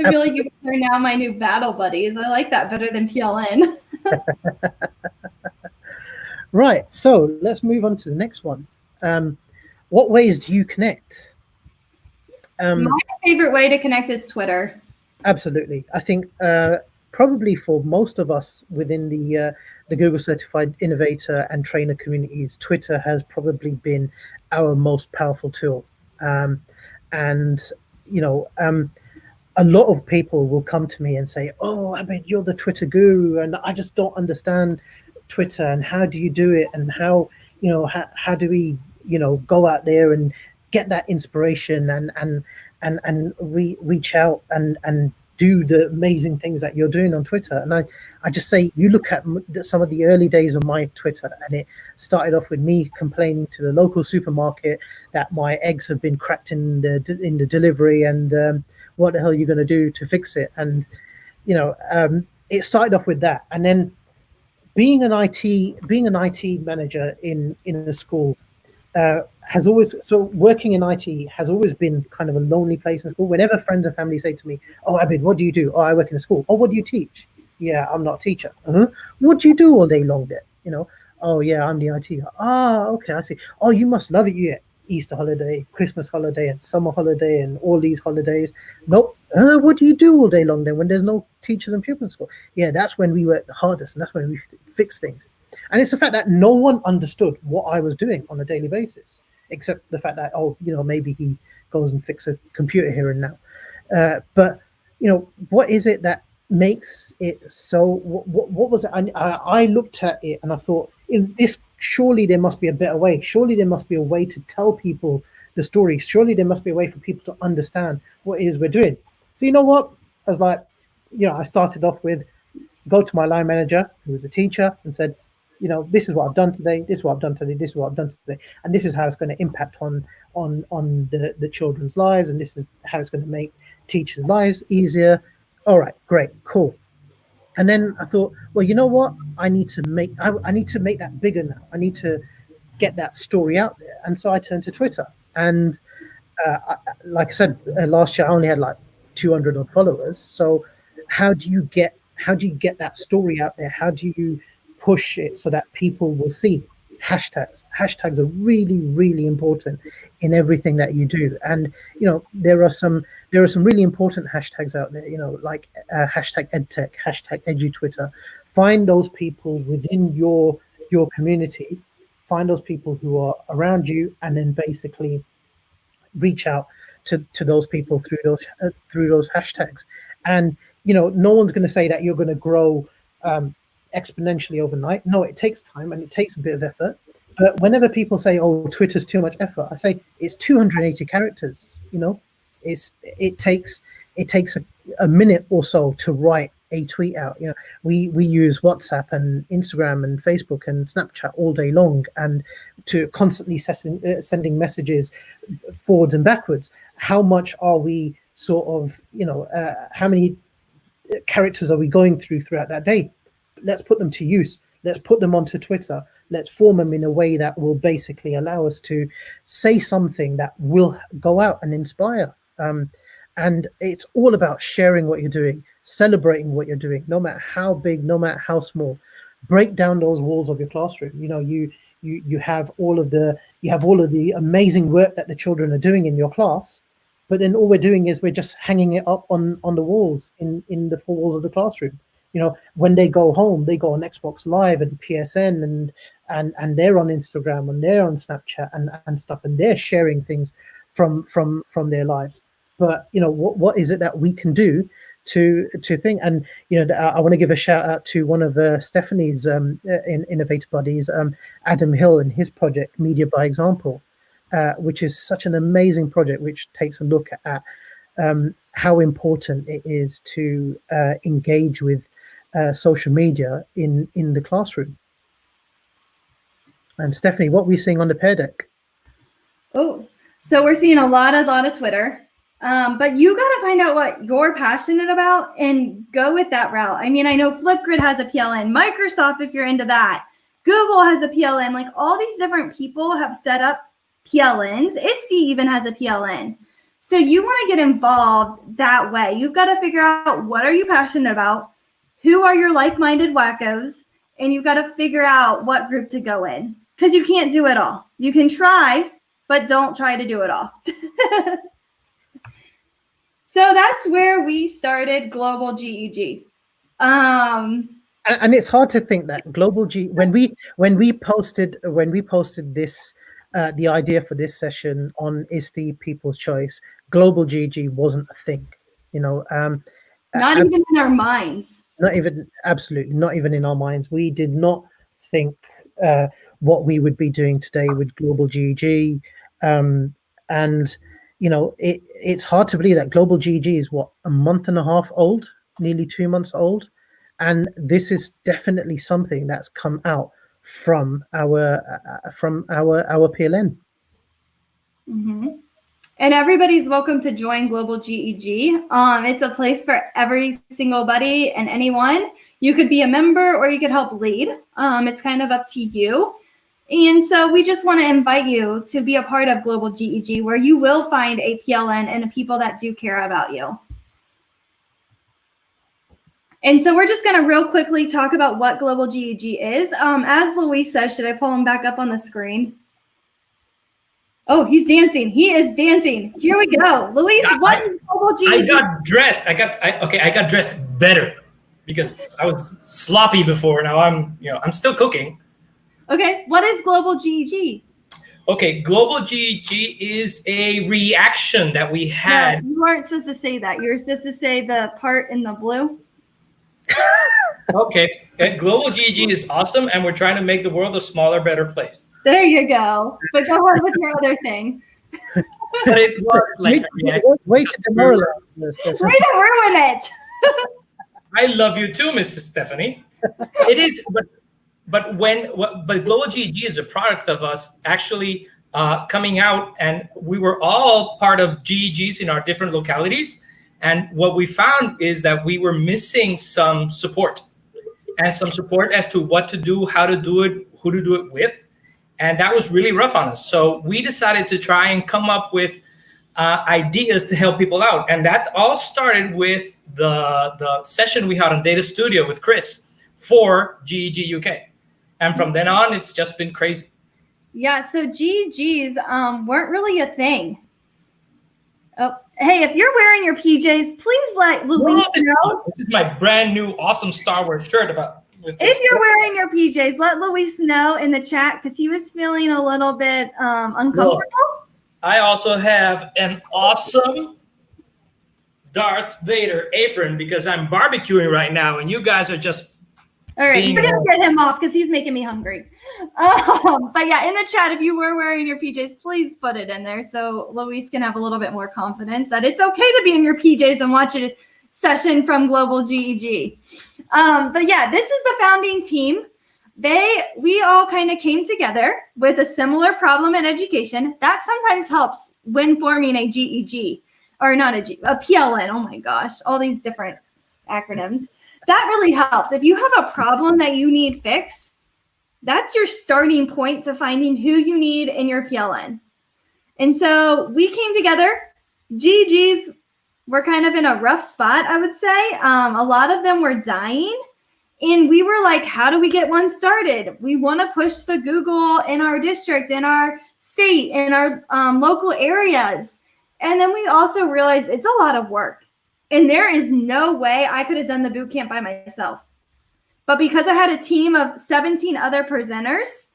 B: I feel like you guys are now my new battle buddies. I like that better than PLN.
C: Right, so let's move on to the next one. What ways do you connect?
B: My favorite way to connect is Twitter.
C: Absolutely. I think probably for most of us within the Google Certified Innovator and Trainer communities, Twitter has probably been our most powerful tool. A lot of people will come to me and say, oh, I mean, you're the Twitter guru, and I just don't understand Twitter, and how do you do it, and how do we go out there and get that inspiration and reach out and do the amazing things that you're doing on Twitter. And I just say, you look at some of the early days of my Twitter, and it started off with me complaining to the local supermarket that my eggs have been cracked in the delivery, and what the hell are you going to do to fix it? And it started off with that, and then being an IT manager in a school working in IT has always been kind of a lonely place in school. Whenever friends and family say to me, oh, Abid, what do you do? Oh, I work in a school. Oh, what do you teach? Yeah, I'm not a teacher. What do you do all day long there? Oh yeah, I'm the IT guy. Ah, okay, I see. Oh, you must love it. You get Easter holiday, Christmas holiday, and summer holiday, and all these holidays. Nope. What do you do all day long then when there's no teachers and pupils in school? Yeah, that's when we work the hardest, and that's when we fix things. And it's the fact that no one understood what I was doing on a daily basis, except the fact that, oh, maybe he goes and fix a computer here and now. But what is it that makes it so? What was it? I looked at it and I thought, this, surely there must be a better way. Surely there must be a way to tell people the story. Surely there must be a way for people to understand what it is we're doing. So you know what? I was like, I started off with, go to my line manager, who was a teacher, and said, this is what I've done today. This is what I've done today. This is what I've done today, and this is how it's going to impact on the children's lives, and this is how it's going to make teachers' lives easier. All right, great, cool. And then I thought, well, you know what? I need to make that bigger now. I need to get that story out there. And so I turned to Twitter. And like I said, last year I only had like 200 odd followers. So how do you get that story out there? How do you push it so that people will see? Hashtags are really, really important in everything that you do. And there are some really important hashtags out there, like hashtag edtech, hashtag edutwitter. Find those people within your community, find those people who are around you, and then basically reach out to those people through those hashtags. And no one's going to say that you're going to grow exponentially overnight. No, it takes time and it takes a bit of effort. But whenever people say, oh, Twitter's too much effort, I say it's 280 characters. It takes a minute or so to write a tweet out. We use WhatsApp and Instagram and Facebook and Snapchat all day long, and to constantly sending messages forwards and backwards. How much are we sort of, how many characters are we going throughout that day? Let's put them to use. Let's put them onto Twitter. Let's form them in a way that will basically allow us to say something that will go out and inspire. And it's all about sharing what you're doing, celebrating what you're doing, no matter how big, no matter how small. Break down those walls of your classroom. You have all of the amazing work that the children are doing in your class, but then all we're doing is we're just hanging it up on the walls in the four walls of the classroom. When they go home, they go on Xbox Live and PSN and they're on Instagram and they're on Snapchat and stuff, and they're sharing things from their lives. But what is it that we can do to think? And I want to give a shout out to one of Stephanie's innovative buddies, Adam Hill, and his project Media by Example, which is such an amazing project, which takes a look at how important it is to engage with social media in the classroom. And Stephanie, what are we seeing on the Pear Deck?
B: Oh, so we're seeing a lot of Twitter. But you got to find out what you're passionate about and go with that route. I mean, I know Flipgrid has a PLN, Microsoft, if you're into that, Google has a PLN, like all these different people have set up PLNs. ISTE even has a PLN. So you want to get involved that way. You've got to figure out what are you passionate about, who are your like-minded wackos, and you've got to figure out what group to go in, because you can't do it all. You can try, but don't try to do it all. So that's where we started Global GEG.
C: And it's hard to think that Global G, when we posted this the idea for this session on ISTE People's Choice, Global GEG wasn't a thing,
B: not even in our minds.
C: Absolutely not even in our minds. We did not think what we would be doing today with Global GEG, and it's hard to believe that Global GEG is a month and a half old, nearly 2 months old, and this is definitely something that's come out from our PLN.
B: Mm-hmm. And everybody's welcome to join Global GEG. It's a place for every single buddy and anyone. You could be a member or you could help lead. It's kind of up to you. And so we just want to invite you to be a part of Global GEG, where you will find a PLN and people that do care about you. And so we're just going to real quickly talk about what Global GEG is. As Luis says, should I pull him back up on the screen? Oh, he's dancing. He is dancing. Here we go. Luis, what is Global GEG?
D: I got dressed. I got dressed better because I was sloppy before. Now I'm still cooking.
B: Okay, what is Global GEG?
D: Okay, Global GEG is a reaction that we had.
B: No, you weren't supposed to say that. You were supposed to say the part in the blue.
D: Okay, Global GEG is awesome, and we're trying to make the world a smaller, better place.
B: There you go. But go on with your other thing.
D: But it was like a reaction.
C: Way to demoralize us.
B: Way to ruin it.
D: I love you too, Mrs. Stephanie. It is, but Global GEG is a product of us actually coming out, and we were all part of GEGs in our different localities. And what we found is that we were missing some support as to what to do, how to do it, who to do it with. And that was really rough on us. So we decided to try and come up with ideas to help people out. And that all started with the session we had on Data Studio with Chris for GEG UK. And from then on, it's just been crazy.
B: Yeah, so GEGs weren't really a thing. Oh, hey, if you're wearing your PJs, please let Luis know.
D: This is my brand new awesome Star Wars shirt
B: If you're wearing your PJs, let Luis know in the chat because he was feeling a little bit uncomfortable.
D: I also have an awesome Darth Vader apron because I'm barbecuing right now, and you guys are just.
B: All right, we're gonna get him off because he's making me hungry. But yeah, in the chat, if you were wearing your PJs, please put it in there so Luis can have a little bit more confidence that it's okay to be in your PJs and watch a session from Global GEG. But yeah, this is the founding team. We all kind of came together with a similar problem in education. That sometimes helps when forming a GEG, or not a PLN. Oh my gosh, all these different acronyms. That really helps. If you have a problem that you need fixed, that's your starting point to finding who you need in your PLN. And so we came together. GEGs were kind of in a rough spot, I would say. A lot of them were dying. And we were like, how do we get one started? We want to push the Google in our district, in our state, in our local areas. And then we also realized it's a lot of work. And there is no way I could have done the boot camp by myself. But because I had a team of 17 other presenters,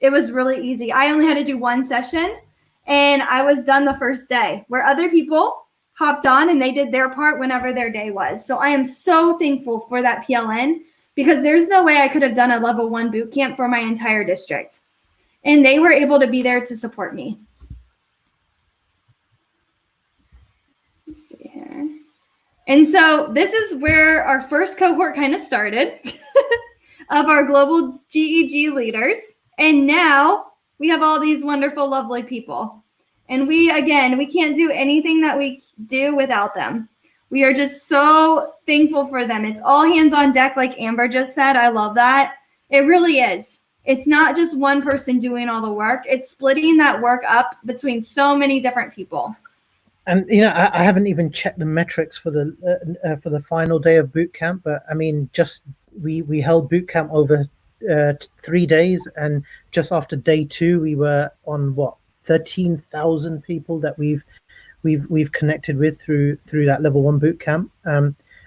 B: it was really easy. I only had to do one session, and I was done the first day, where other people hopped on and they did their part whenever their day was. So I am so thankful for that PLN because there's no way I could have done a level 1 boot camp for my entire district. And they were able to be there to support me. Let's see here. And so this is where our first cohort kind of started of our Global GEG leaders. And now we have all these wonderful, lovely people. And we can't do anything that we do without them. We are just so thankful for them. It's all hands on deck, like Amber just said. I love that. It really is. It's not just one person doing all the work. It's splitting that work up between so many different people.
C: And I haven't even checked the metrics for the final day of boot camp, but I mean, just we held boot camp over 3 days, and just after day 2, we were on 13,000 people that we've connected with through that level 1 boot camp,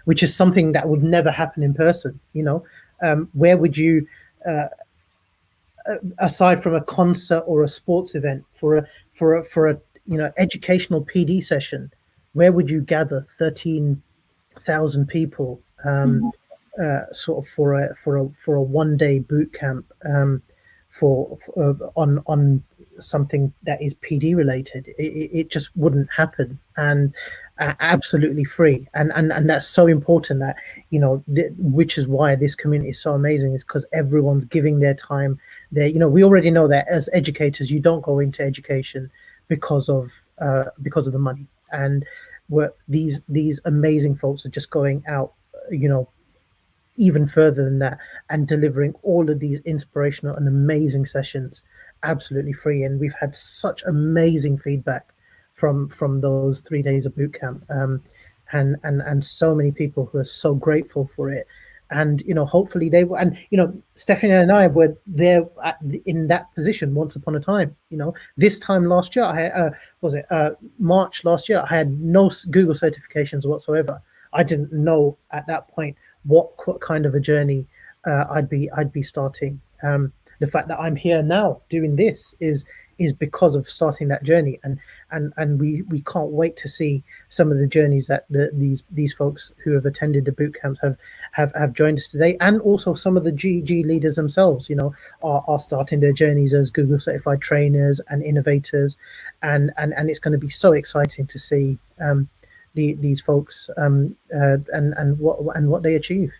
C: which is something that would never happen in person. Where would you, aside from a concert or a sports event, for a educational PD session, where would you gather 13,000 people sort of for a 1 day boot camp on something that is PD related? It just wouldn't happen, and absolutely free, and that's so important that which is why this community is so amazing, is because everyone's giving their time. We already know that as educators, you don't go into education because of the money, and these amazing folks are just going out even further than that and delivering all of these inspirational and amazing sessions absolutely free. And we've had such amazing feedback from those 3 days of boot camp. and so many people who are so grateful for it. And hopefully they will. And Stephanie and I were there in that position once upon a time. This time last year, I had, was it March last year, I had no Google certifications whatsoever. I didn't know at that point what kind of a journey I'd be starting. The fact that I'm here now doing this is because of starting that journey, and we can't wait to see some of the journeys that these folks who have attended the boot camps have joined us today, and also some of the GEG leaders themselves are starting their journeys as Google certified trainers and innovators, and it's going to be so exciting to see these folks and what they achieve.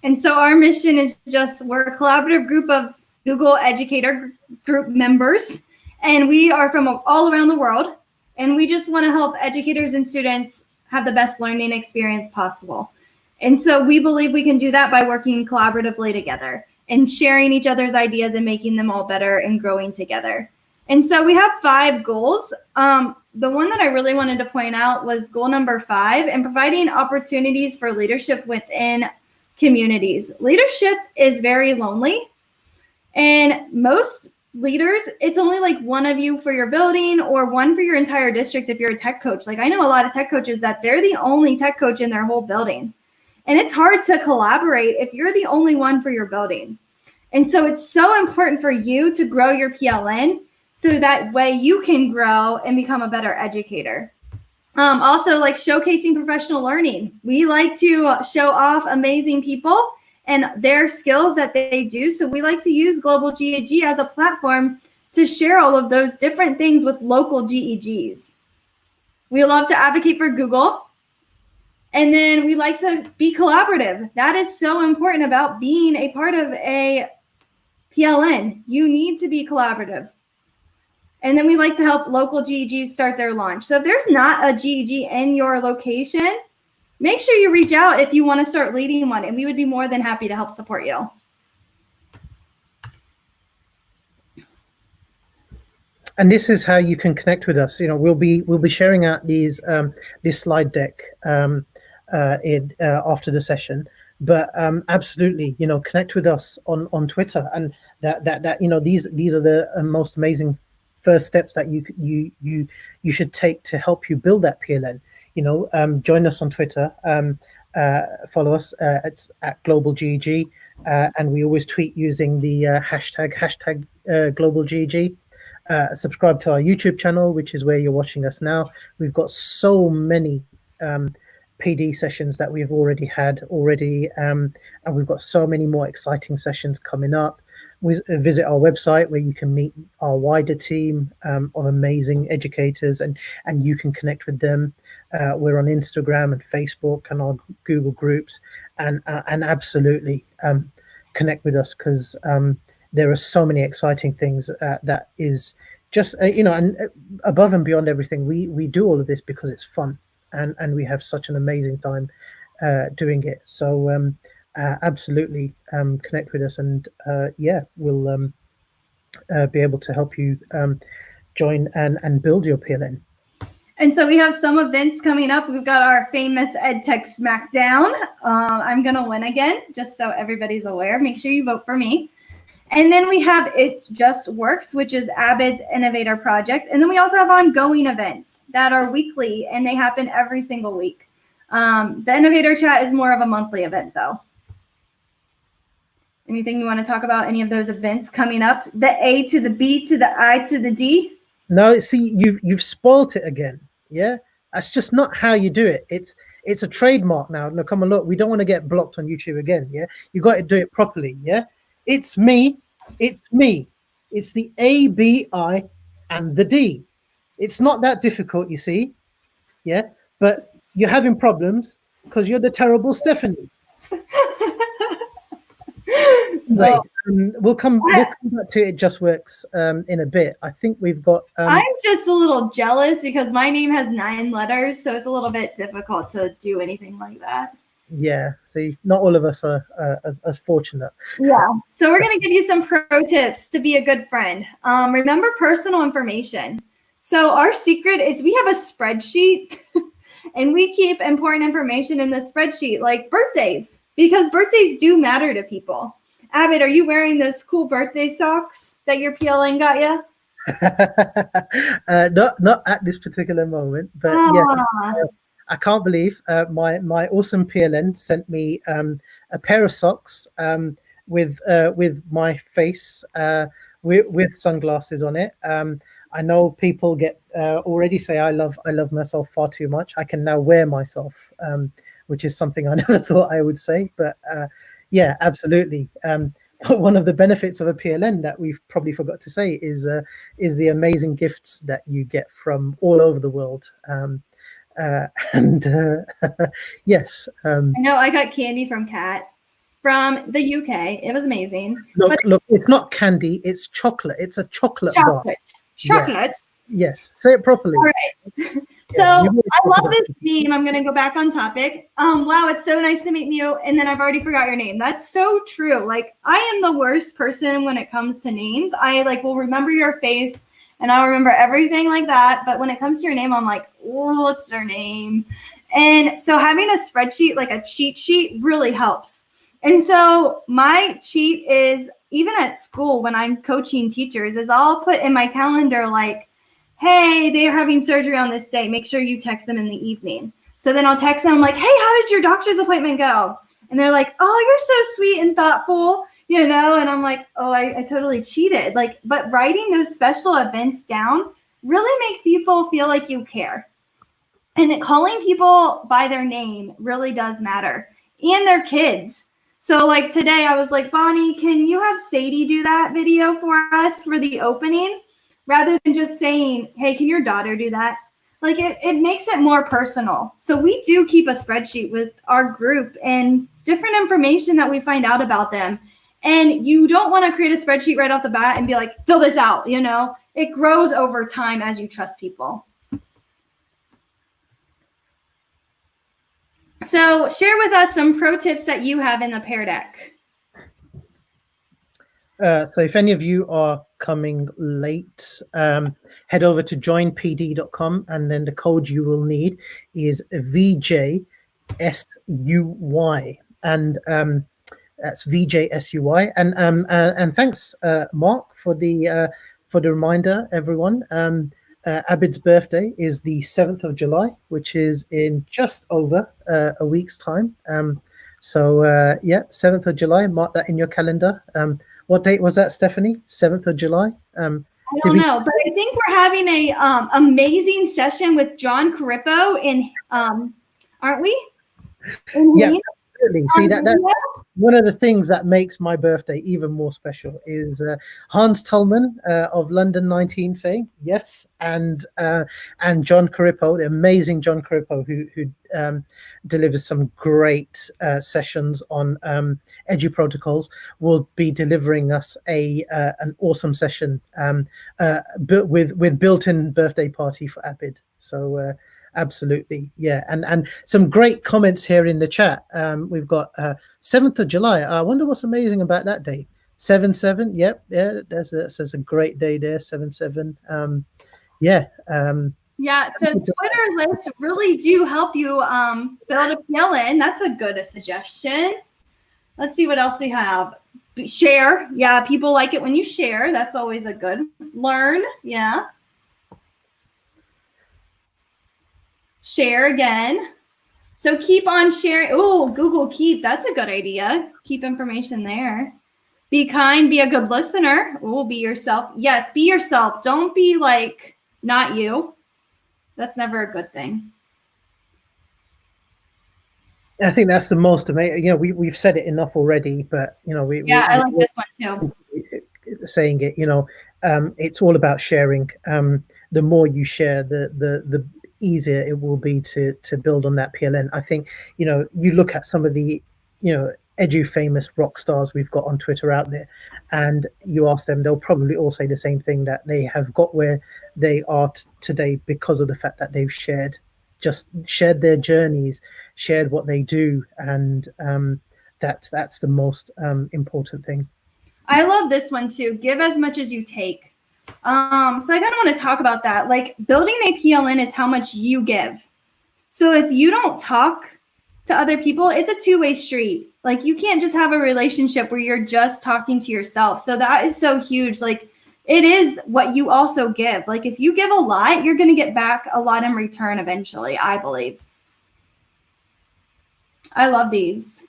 B: And so our mission is we're a collaborative group of Google Educator Group members, and we are from all around the world, and we just want to help educators and students have the best learning experience possible. And so we believe we can do that by working collaboratively together and sharing each other's ideas and making them all better and growing together. And so we have 5 goals. The one that I really wanted to point out was goal number 5, and providing opportunities for leadership within communities. Leadership is very lonely, and most leaders, it's only like one of you for your building or one for your entire district if you're a tech coach. Like I know a lot of tech coaches that they're the only tech coach in their whole building. And it's hard to collaborate if you're the only one for your building. And so it's so important for you to grow your PLN so that way you can grow and become a better educator. Also, like showcasing professional learning. We like to show off amazing people and their skills that they do. So we like to use Global GEG as a platform to share all of those different things with local GEGs. We love to advocate for Google. And then we like to be collaborative. That is so important about being a part of a PLN. You need to be collaborative. And then we like to help local GEGs start their launch. So if there's not a GEG in your location, make sure you reach out if you want to start leading one, and we would be more than happy to help support you.
C: And this is how you can connect with us. We'll be sharing out these this slide deck after the session. But absolutely, connect with us on Twitter, and these are the most amazing first steps that you should take to help you build that PLN. Join us on Twitter, follow us. It's at Global GEG, and we always tweet using the hashtag Global GEG. Subscribe to our YouTube channel, which is where you're watching us now. We've got so many PD sessions that we've already had, and we've got so many more exciting sessions coming up. Visit our website where you can meet our wider team of amazing educators, and you can connect with them. We're on Instagram and Facebook and our Google groups, and absolutely connect with us, because there are so many exciting things that is just and above and beyond everything. We do all of this because it's fun, and we have such an amazing time doing it. So absolutely connect with us, and we'll be able to help you join and build your PLN.
B: And so we have some events coming up. We've got our famous EdTech Smackdown. I'm going to win again, just so everybody's aware. Make sure you vote for me. And then we have It Just Works, which is Abid's Innovator Project. And then we also have ongoing events that are weekly, and they happen every single week. The Innovator Chat is more of a monthly event, though. Anything you want to talk about? Any of those events coming up? The A to the B to the I to the D?
C: No, see, you've spoiled it again. Yeah, that's just not how you do it. It's a trademark now. No, come on, look, we don't want to get blocked on YouTube again. Yeah, you got to do it properly. Yeah, it's me. It's the A, B, I, and the D. It's not that difficult, you see. Yeah, but you're having problems because you're the terrible Stephanie. Right. We'll come back to It Just Works in a bit. I think we've got.
B: I'm just a little jealous because my name has 9 letters, so it's a little bit difficult to do anything like that.
C: Yeah, see, not all of us are as fortunate.
B: Yeah. So we're going to give you some pro tips to be a good friend. Remember personal information. So our secret is we have a spreadsheet And we keep important information in the spreadsheet, like birthdays, because birthdays do matter to people. Abid, are you wearing those cool birthday socks that your PLN got you?
C: Not at this particular moment, but yeah, I can't believe my awesome PLN sent me a pair of socks with my face with sunglasses on it. I know people get already say I love myself far too much. I can now wear myself, which is something I never thought I would say, but yeah, absolutely. One of the benefits of a PLN that we've probably forgot to say is the amazing gifts that you get from all over the world. Yes.
B: I know I got candy from Kat from the UK. It was amazing.
C: Look, it's not candy, it's chocolate. It's a chocolate bar.
B: Chocolate.
C: Yes, say it properly.
B: All right. So I love this theme. I'm going to go back on topic. Wow, it's so nice to meet you. And then I've already forgot your name. That's so true. Like, I am the worst person when it comes to names. I will remember your face and I'll remember everything like that. But when it comes to your name, I'm like, oh, what's their name? And so having a spreadsheet, like a cheat sheet, really helps. And so my cheat is, even at school when I'm coaching teachers, is I'll put in my calendar like, hey, they are having surgery on this day. Make sure you text them in the evening. So then I'll text them like, hey, how did your doctor's appointment go? And they're like, oh, you're so sweet and thoughtful, And I'm like, oh, I totally cheated. But writing those special events down really make people feel like you care. And calling people by their name really does matter, and their kids. So like today I was like, Bonnie, can you have Sadie do that video for us for the opening? Rather than just saying, hey, can your daughter do that? Like it makes it more personal. So we do keep a spreadsheet with our group and different information that we find out about them. And you don't want to create a spreadsheet right off the bat and be like, fill this out, It grows over time as you trust people. So share with us some pro tips that you have in the Pear Deck.
C: So if any of you are coming late, head over to joinpd.com, and then the code you will need is VJSUY, and that's VJSUY. And thanks, Mark, for the reminder, everyone. Abid's birthday is the 7th of July, which is in just over a week's time. So 7th of July, mark that in your calendar. What date was that, Stephanie? 7th of July?
B: I don't know, but I think we're having a amazing session with John Carippo aren't we?
C: Yeah, absolutely. See, that one of the things that makes my birthday even more special is Hans Tullman of London 19 fame, yes, and John Carippo, the amazing John Carippo, who delivers some great sessions on edu protocols, will be delivering us an awesome session with built-in birthday party for Abid. So. Absolutely, yeah, and some great comments here in the chat. We've got 7th of July. I wonder what's amazing about that day. 7/7. Yep, yeah, that's a great day there. 7/7. Yeah.
B: Yeah. So Twitter lists really do help you build a PLN. That's a good suggestion. Let's see what else we have. Share. Yeah, people like it when you share. That's always a good. Learn. Yeah. Share again. So keep on sharing. Oh, Google Keep. That's a good idea. Keep information there. Be kind. Be a good listener. Oh, be yourself. Yes, be yourself. Don't be like not you. That's never a good thing.
C: I think that's the most amazing. We've said it enough already, but
B: I like this one too.
C: Saying it, it's all about sharing. The more you share, the easier it will be to build on that PLN. I think you look at some of the edu famous rock stars we've got on Twitter out there, and you ask them, they'll probably all say the same thing, that they have got where they are today because of the fact that they've shared their journeys, shared what they do, and that's the most important thing.
B: I love this one too. Give as much as you take. So I kind of want to talk about that. Like, building a PLN is how much you give. So if you don't talk to other people, it's a two-way street. Like you can't just have a relationship where you're just talking to yourself. So that is so huge. Like it is what you also give. Like if you give a lot, you're going to get back a lot in return eventually, I believe. I love these.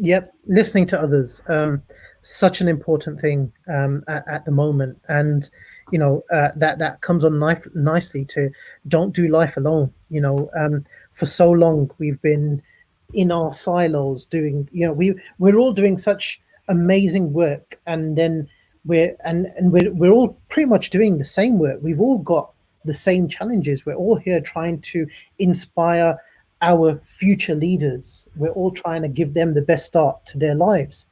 C: Yep, listening to others, such an important thing at the moment, and that comes on nicely to don't do life alone. For so long we've been in our silos doing. We're all doing such amazing work, and then we're all pretty much doing the same work. We've all got the same challenges. We're all here trying to inspire our future leaders. We're all trying to give them the best start to their lives.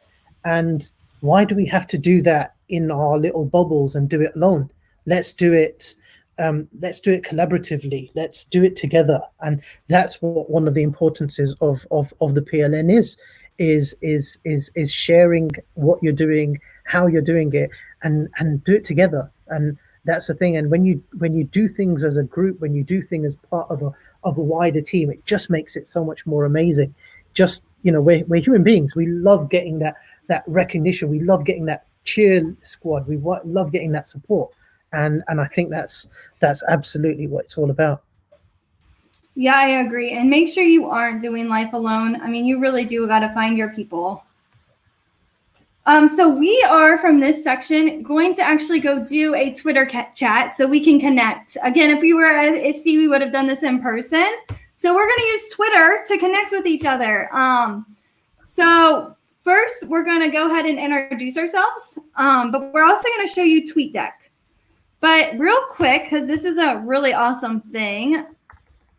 C: And why do we have to do that in our little bubbles and do it alone? Let's do it collaboratively. Let's do it together. And that's what one of the importances of the PLN is sharing what you're doing, how you're doing it, and do it together. And that's the thing. And when you do things as a group, when you do things as part of a wider team, it just makes it so much more amazing. Just, we're human beings. We love getting that recognition. We love getting that cheer squad. We love getting that support. And I think that's absolutely what it's all about.
B: Yeah, I agree. And make sure you aren't doing life alone. I mean, you really do got to find your people. So we are, from this section, going to actually go do a Twitter chat so we can connect. Again, if we were at ISTE, we would have done this in person. So we're going to use Twitter to connect with each other. So first, we're going to go ahead and introduce ourselves, but we're also going to show you TweetDeck. But real quick, because this is a really awesome thing,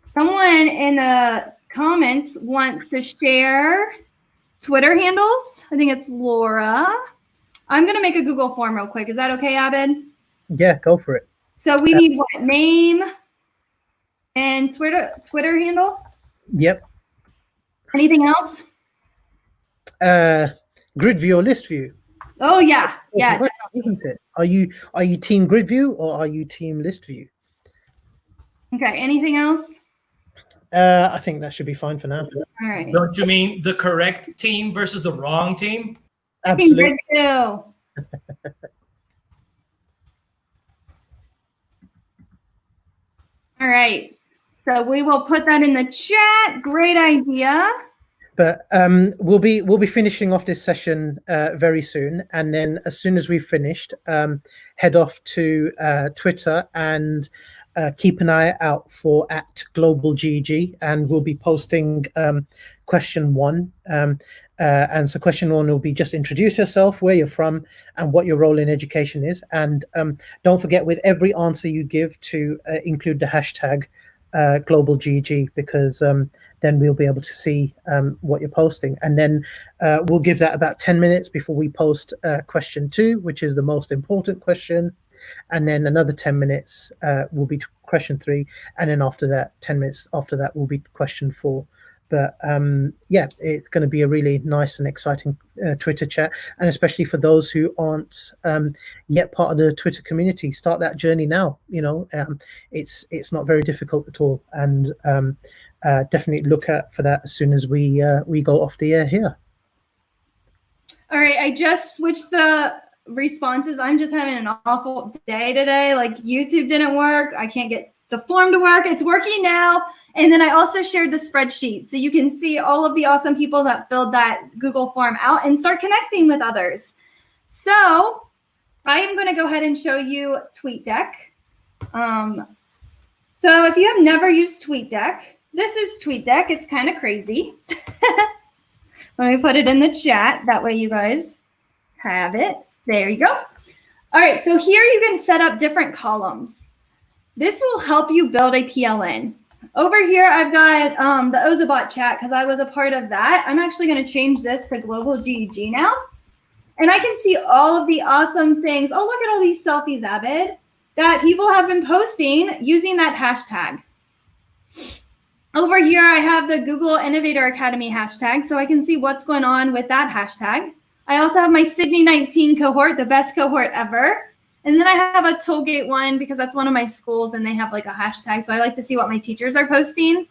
B: someone in the comments wants to share Twitter handles. I think it's Laura. I'm going to make a Google form real quick. Is that okay, Abed?
C: Yeah, go for it.
B: So we need what? Name and Twitter handle? Yep. Anything else?
C: Grid view or list view?
B: Oh, yeah. Yeah.
C: Right, isn't it? Are you team grid view or are you team list view?
B: Okay. Anything else?
C: I think that should be fine for now.
B: All right.
D: Don't you mean the correct team versus the wrong team?
C: Absolutely.
B: All right. So we will put that in the chat. Great idea.
C: But we'll be finishing off this session very soon, and then as soon as we've finished, head off to Twitter and keep an eye out for @Global GEG, and we'll be posting question 1. And so question 1 will be just introduce yourself, where you're from, and what your role in education is. And don't forget, with every answer you give, to include the hashtag Global GEG, because then we'll be able to see what you're posting. And then we'll give that about 10 minutes before we post question 2, which is the most important question. And then another 10 minutes will be question 3. And then after that, 10 minutes after that will be question 4. But yeah, it's going to be a really nice and exciting Twitter chat. And especially for those who aren't yet part of the Twitter community, start that journey now. It's not very difficult at all. And definitely look out for that as soon as we go off the air here.
B: All right, I just switched the responses. I'm just having an awful day today. Like YouTube didn't work. I can't get the form to work. It's working now. And then I also shared the spreadsheet so you can see all of the awesome people that filled that Google form out and start connecting with others. So I am going to go ahead and show you TweetDeck. So if you have never used TweetDeck, this is TweetDeck. It's kind of crazy. Let me put it in the chat. That way you guys have it. There you go. All right, so here you can set up different columns. This will help you build a PLN. Over here, I've got the Ozobot chat because I was a part of that. I'm actually going to change this to Global GEG now. And I can see all of the awesome things. Oh, look at all these selfies, Abed, that people have been posting using that hashtag. Over here, I have the Google Innovator Academy hashtag, so I can see what's going on with that hashtag. I also have my Sydney 19 cohort, the best cohort ever. And then I have a Tollgate one because that's one of my schools and they have like a hashtag. So I like to see what my teachers are posting.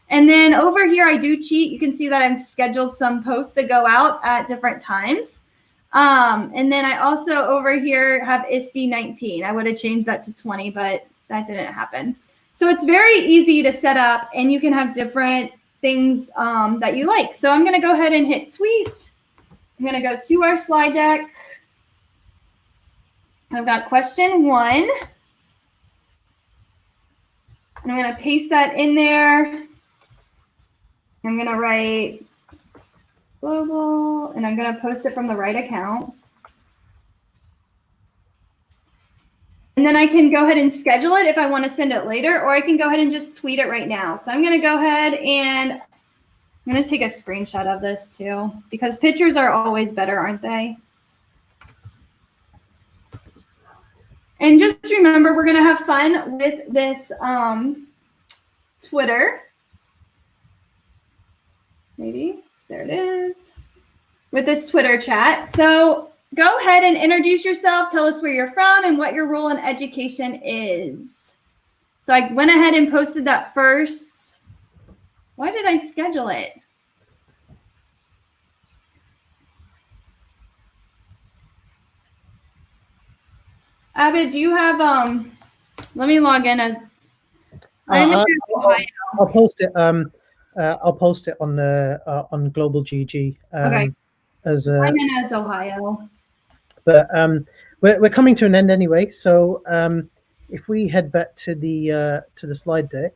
B: And then over here, I do cheat. You can see that I've scheduled some posts to go out at different times. And then I also over here have ISTE 19. I would have changed that to 20, but that didn't happen. So it's very easy to set up and you can have different things that you like. So I'm going to go ahead and hit tweet. I'm going to go to our slide deck. I've got question 1. And I'm going to paste that in there. I'm going to write global, and I'm going to post it from the right account. And then I can go ahead and schedule it if I want to send it later, or I can go ahead and just tweet it right now. So I'm going to go ahead and I'm going to take a screenshot of this too, because pictures are always better, aren't they? And just remember, we're going to have fun with this Twitter. Maybe, there it is. With this Twitter chat. So go ahead and introduce yourself. Tell us where you're from and what your role in education is. So I went ahead and posted that first. Why did I schedule it? Abid, do you have, let me log in as,
C: I'll post it. I'll post it on Global GEG.
B: Okay.
C: As
B: I'm in as Ohio.
C: But we're coming to an end anyway. So if we head back to the slide deck.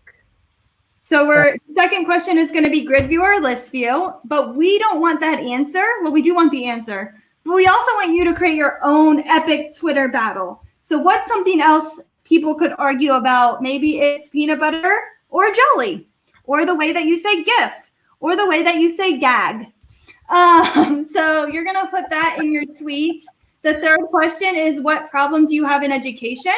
B: So our second question is going to be grid view or list view, but we don't want that answer. Well, we do want the answer, but we also want you to create your own epic Twitter battle. So what's something else people could argue about? Maybe it's peanut butter or jelly, or the way that you say GIF, or the way that you say gag. So you're going to put that in your tweet. The third question is, what problem do you have in education?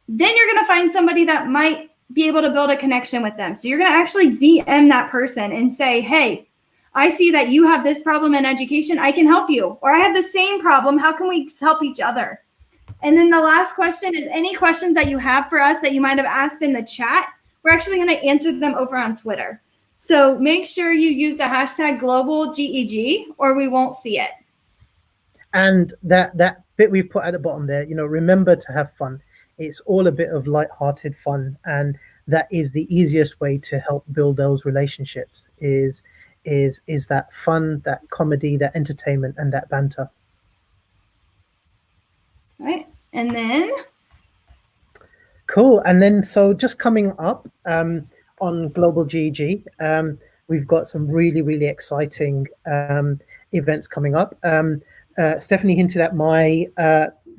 B: Then you're going to find somebody that might be able to build a connection with them. So you're going to actually DM that person and say, hey, I see that you have this problem in education. I can help you. Or I have the same problem. How can we help each other? And then the last question is, any questions that you have for us that you might have asked in the chat, we're actually going to answer them over on Twitter. So make sure you use the hashtag Global GEG or we won't see it.
C: And that bit we've put at the bottom there, remember to have fun. It's all a bit of light-hearted fun, and that is the easiest way to help build those relationships. Is that fun, that comedy, that entertainment, and that banter.
B: All right, and then
C: cool. And then so just coming up on Global GEG, we've got some really exciting events coming up. Stephanie hinted at my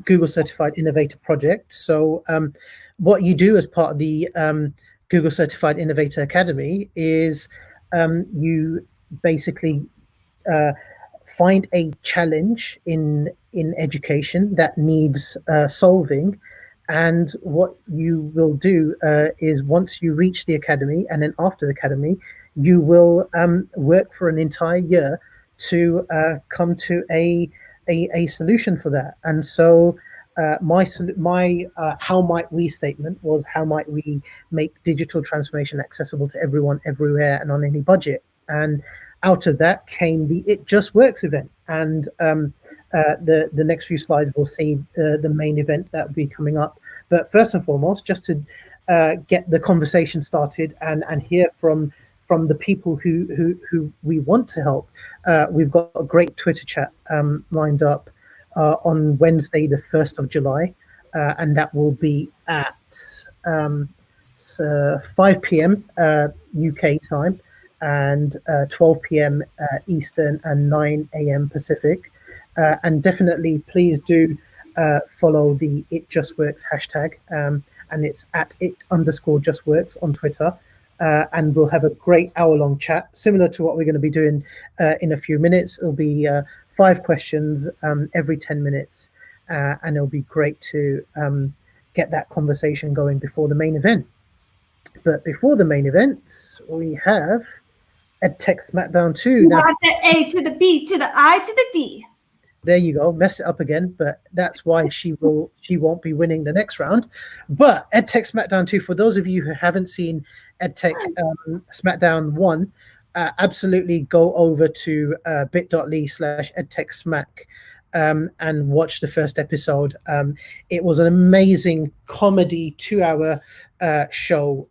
C: Google Certified Innovator project. So what you do as part of the Google Certified Innovator Academy is you basically find a challenge in education that needs solving. And what you will do is, once you reach the academy, and then after the academy, you will work for an entire year to come to a solution for that. And so my how might we statement was, how might we make digital transformation accessible to everyone, everywhere, and on any budget? And out of that came the It Just Works event. And the next few slides will see the main event that will be coming up. But first and foremost, just to get the conversation started and hear from the people who we want to help, we've got a great Twitter chat lined up on Wednesday, the 1st of July, and that will be at 5 p.m. UK time and 12 p.m. Eastern and 9 a.m. Pacific. And definitely please do follow the It Just Works hashtag, and it's at it_justworks on Twitter. And we'll have a great hour-long chat, similar to what we're going to be doing in a few minutes. It'll be 5 questions every 10 minutes, and it'll be great to get that conversation going before the main event. But before the main events, we have EdTech Smackdown 2.
B: You got the A to the B to the I to the D.
C: There you go, mess it up again, but that's why she won't be winning the next round. But EdTech SmackDown 2, for those of you who haven't seen EdTech SmackDown 1, absolutely go over to bit.ly/edtechsmack and watch the first episode. It was an amazing comedy 2-hour show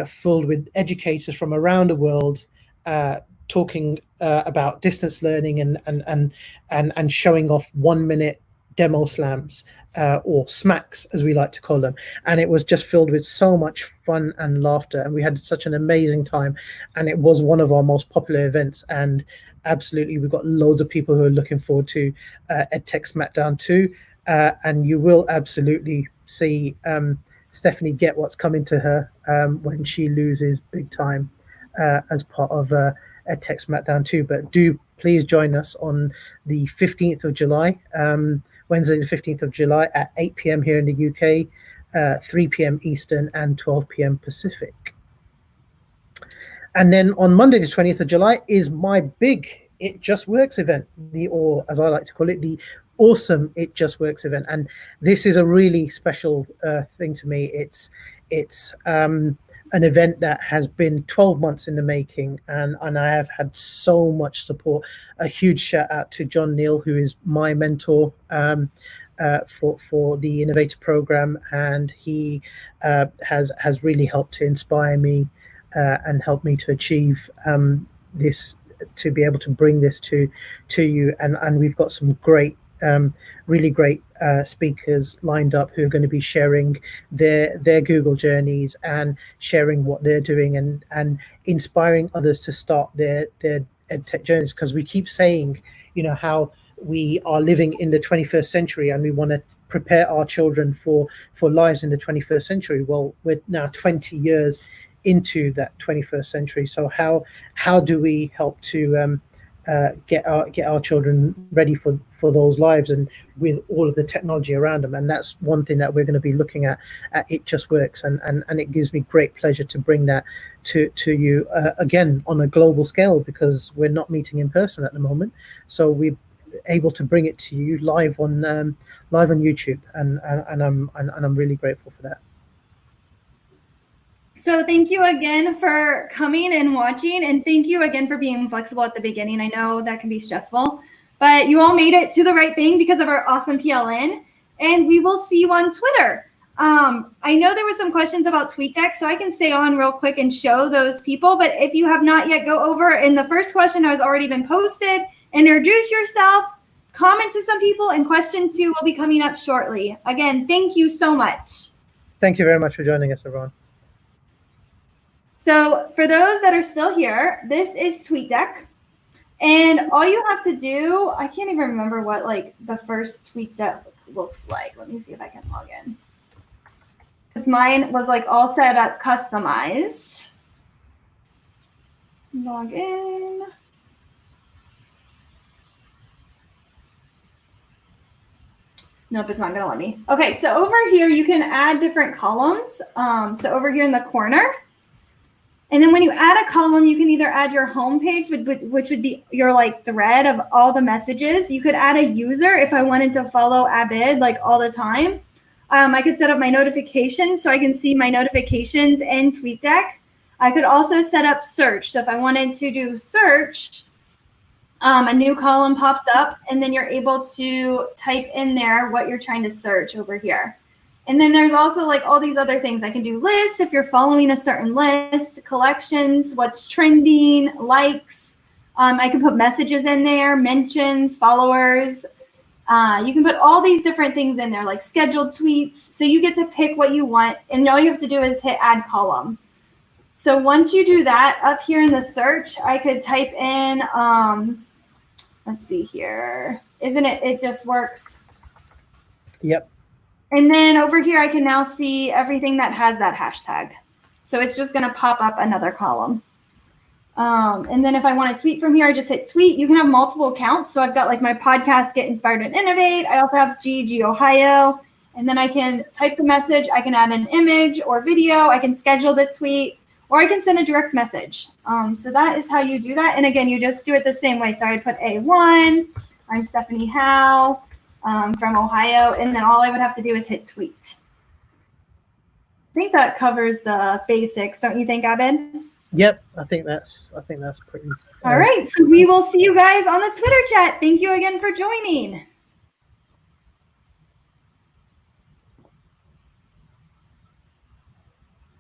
C: filled with educators from around the world talking about distance learning and showing off 1-minute demo slams or smacks, as we like to call them. And it was just filled with so much fun and laughter, and we had such an amazing time, and it was one of our most popular events. And absolutely, we've got loads of people who are looking forward to EdTech SmackDown 2, and you will absolutely see Stephanie get what's coming to her when she loses big time as part of EdTech SmackDown 2. But do please join us on the 15th of July, Wednesday the 15th of July at 8 p.m. here in the UK, 3 p.m. Eastern and 12 p.m. Pacific. And then on Monday the 20th of July is my big It Just Works event, or as I like to call it, the awesome It Just Works event. And this is a really special thing to me. It's an event that has been 12 months in the making, and I have had so much support. A huge shout out to John Neal, who is my mentor for the Innovator Program, and he has really helped to inspire me and help me to achieve this, to be able to bring this to you. And we've got some great really great speakers lined up who are going to be sharing their Google journeys and sharing what they're doing and inspiring others to start their EdTech journeys, because we keep saying, how we are living in the 21st century and we want to prepare our children for lives in the 21st century. Well, we're now 20 years into that 21st century. So how do we help to get our children ready for those lives, and with all of the technology around them? And that's one thing that we're going to be looking at It Just Works, and it gives me great pleasure to bring that to you again on a global scale, because we're not meeting in person at the moment, so we're able to bring it to you live on YouTube, and I'm really grateful for that.
B: So thank you again for coming and watching, and thank you again for being flexible at the beginning. I know that can be stressful, but you all made it to the right thing because of our awesome PLN, and we will see you on Twitter. I know there were some questions about TweetDeck, so I can stay on real quick and show those people, but if you have not yet, go over, and the first question has already been posted. Introduce yourself, comment to some people, and question 2 will be coming up shortly. Again, thank you so much.
C: Thank you very much for joining us, everyone.
B: So for those that are still here, this is TweetDeck. And all you have to do, I can't even remember what the first TweetDeck looks like. Let me see if I can log in. Because mine was all set up, customized. Log in. Nope, it's not going to let me. Okay, so over here, you can add different columns. So over here in the corner. And then when you add a column, you can either add your home page, which would be your thread of all the messages. You could add a user if I wanted to follow Abid all the time. I could set up my notifications so I can see my notifications in TweetDeck. I could also set up search. So if I wanted to do search, a new column pops up, and then you're able to type in there what you're trying to search over here. And then there's also all these other things. I can do lists if you're following a certain list, collections, what's trending, likes. I can put messages in there, mentions, followers. You can put all these different things in there, like scheduled tweets. So you get to pick what you want, and all you have to do is hit add column. So once you do that, up here in the search, I could type in, let's see here. Isn't it It Just Works?
C: Yep.
B: And then over here, I can now see everything that has that hashtag. So it's just going to pop up another column. And then if I want to tweet from here, I just hit tweet. You can have multiple accounts. So I've got my podcast, Get Inspired and Innovate. I also have GEG Ohio. And then I can type the message. I can add an image or video. I can schedule the tweet, or I can send a direct message. So that is how you do that. And again, you just do it the same way. So I'd put A1. I'm Stephanie Howe from Ohio, and then all I would have to do is hit tweet. I think that covers the basics, don't you think, Abed?
C: Yep, I think that's pretty.
B: All right, so we will see you guys on the Twitter chat. Thank you again for joining.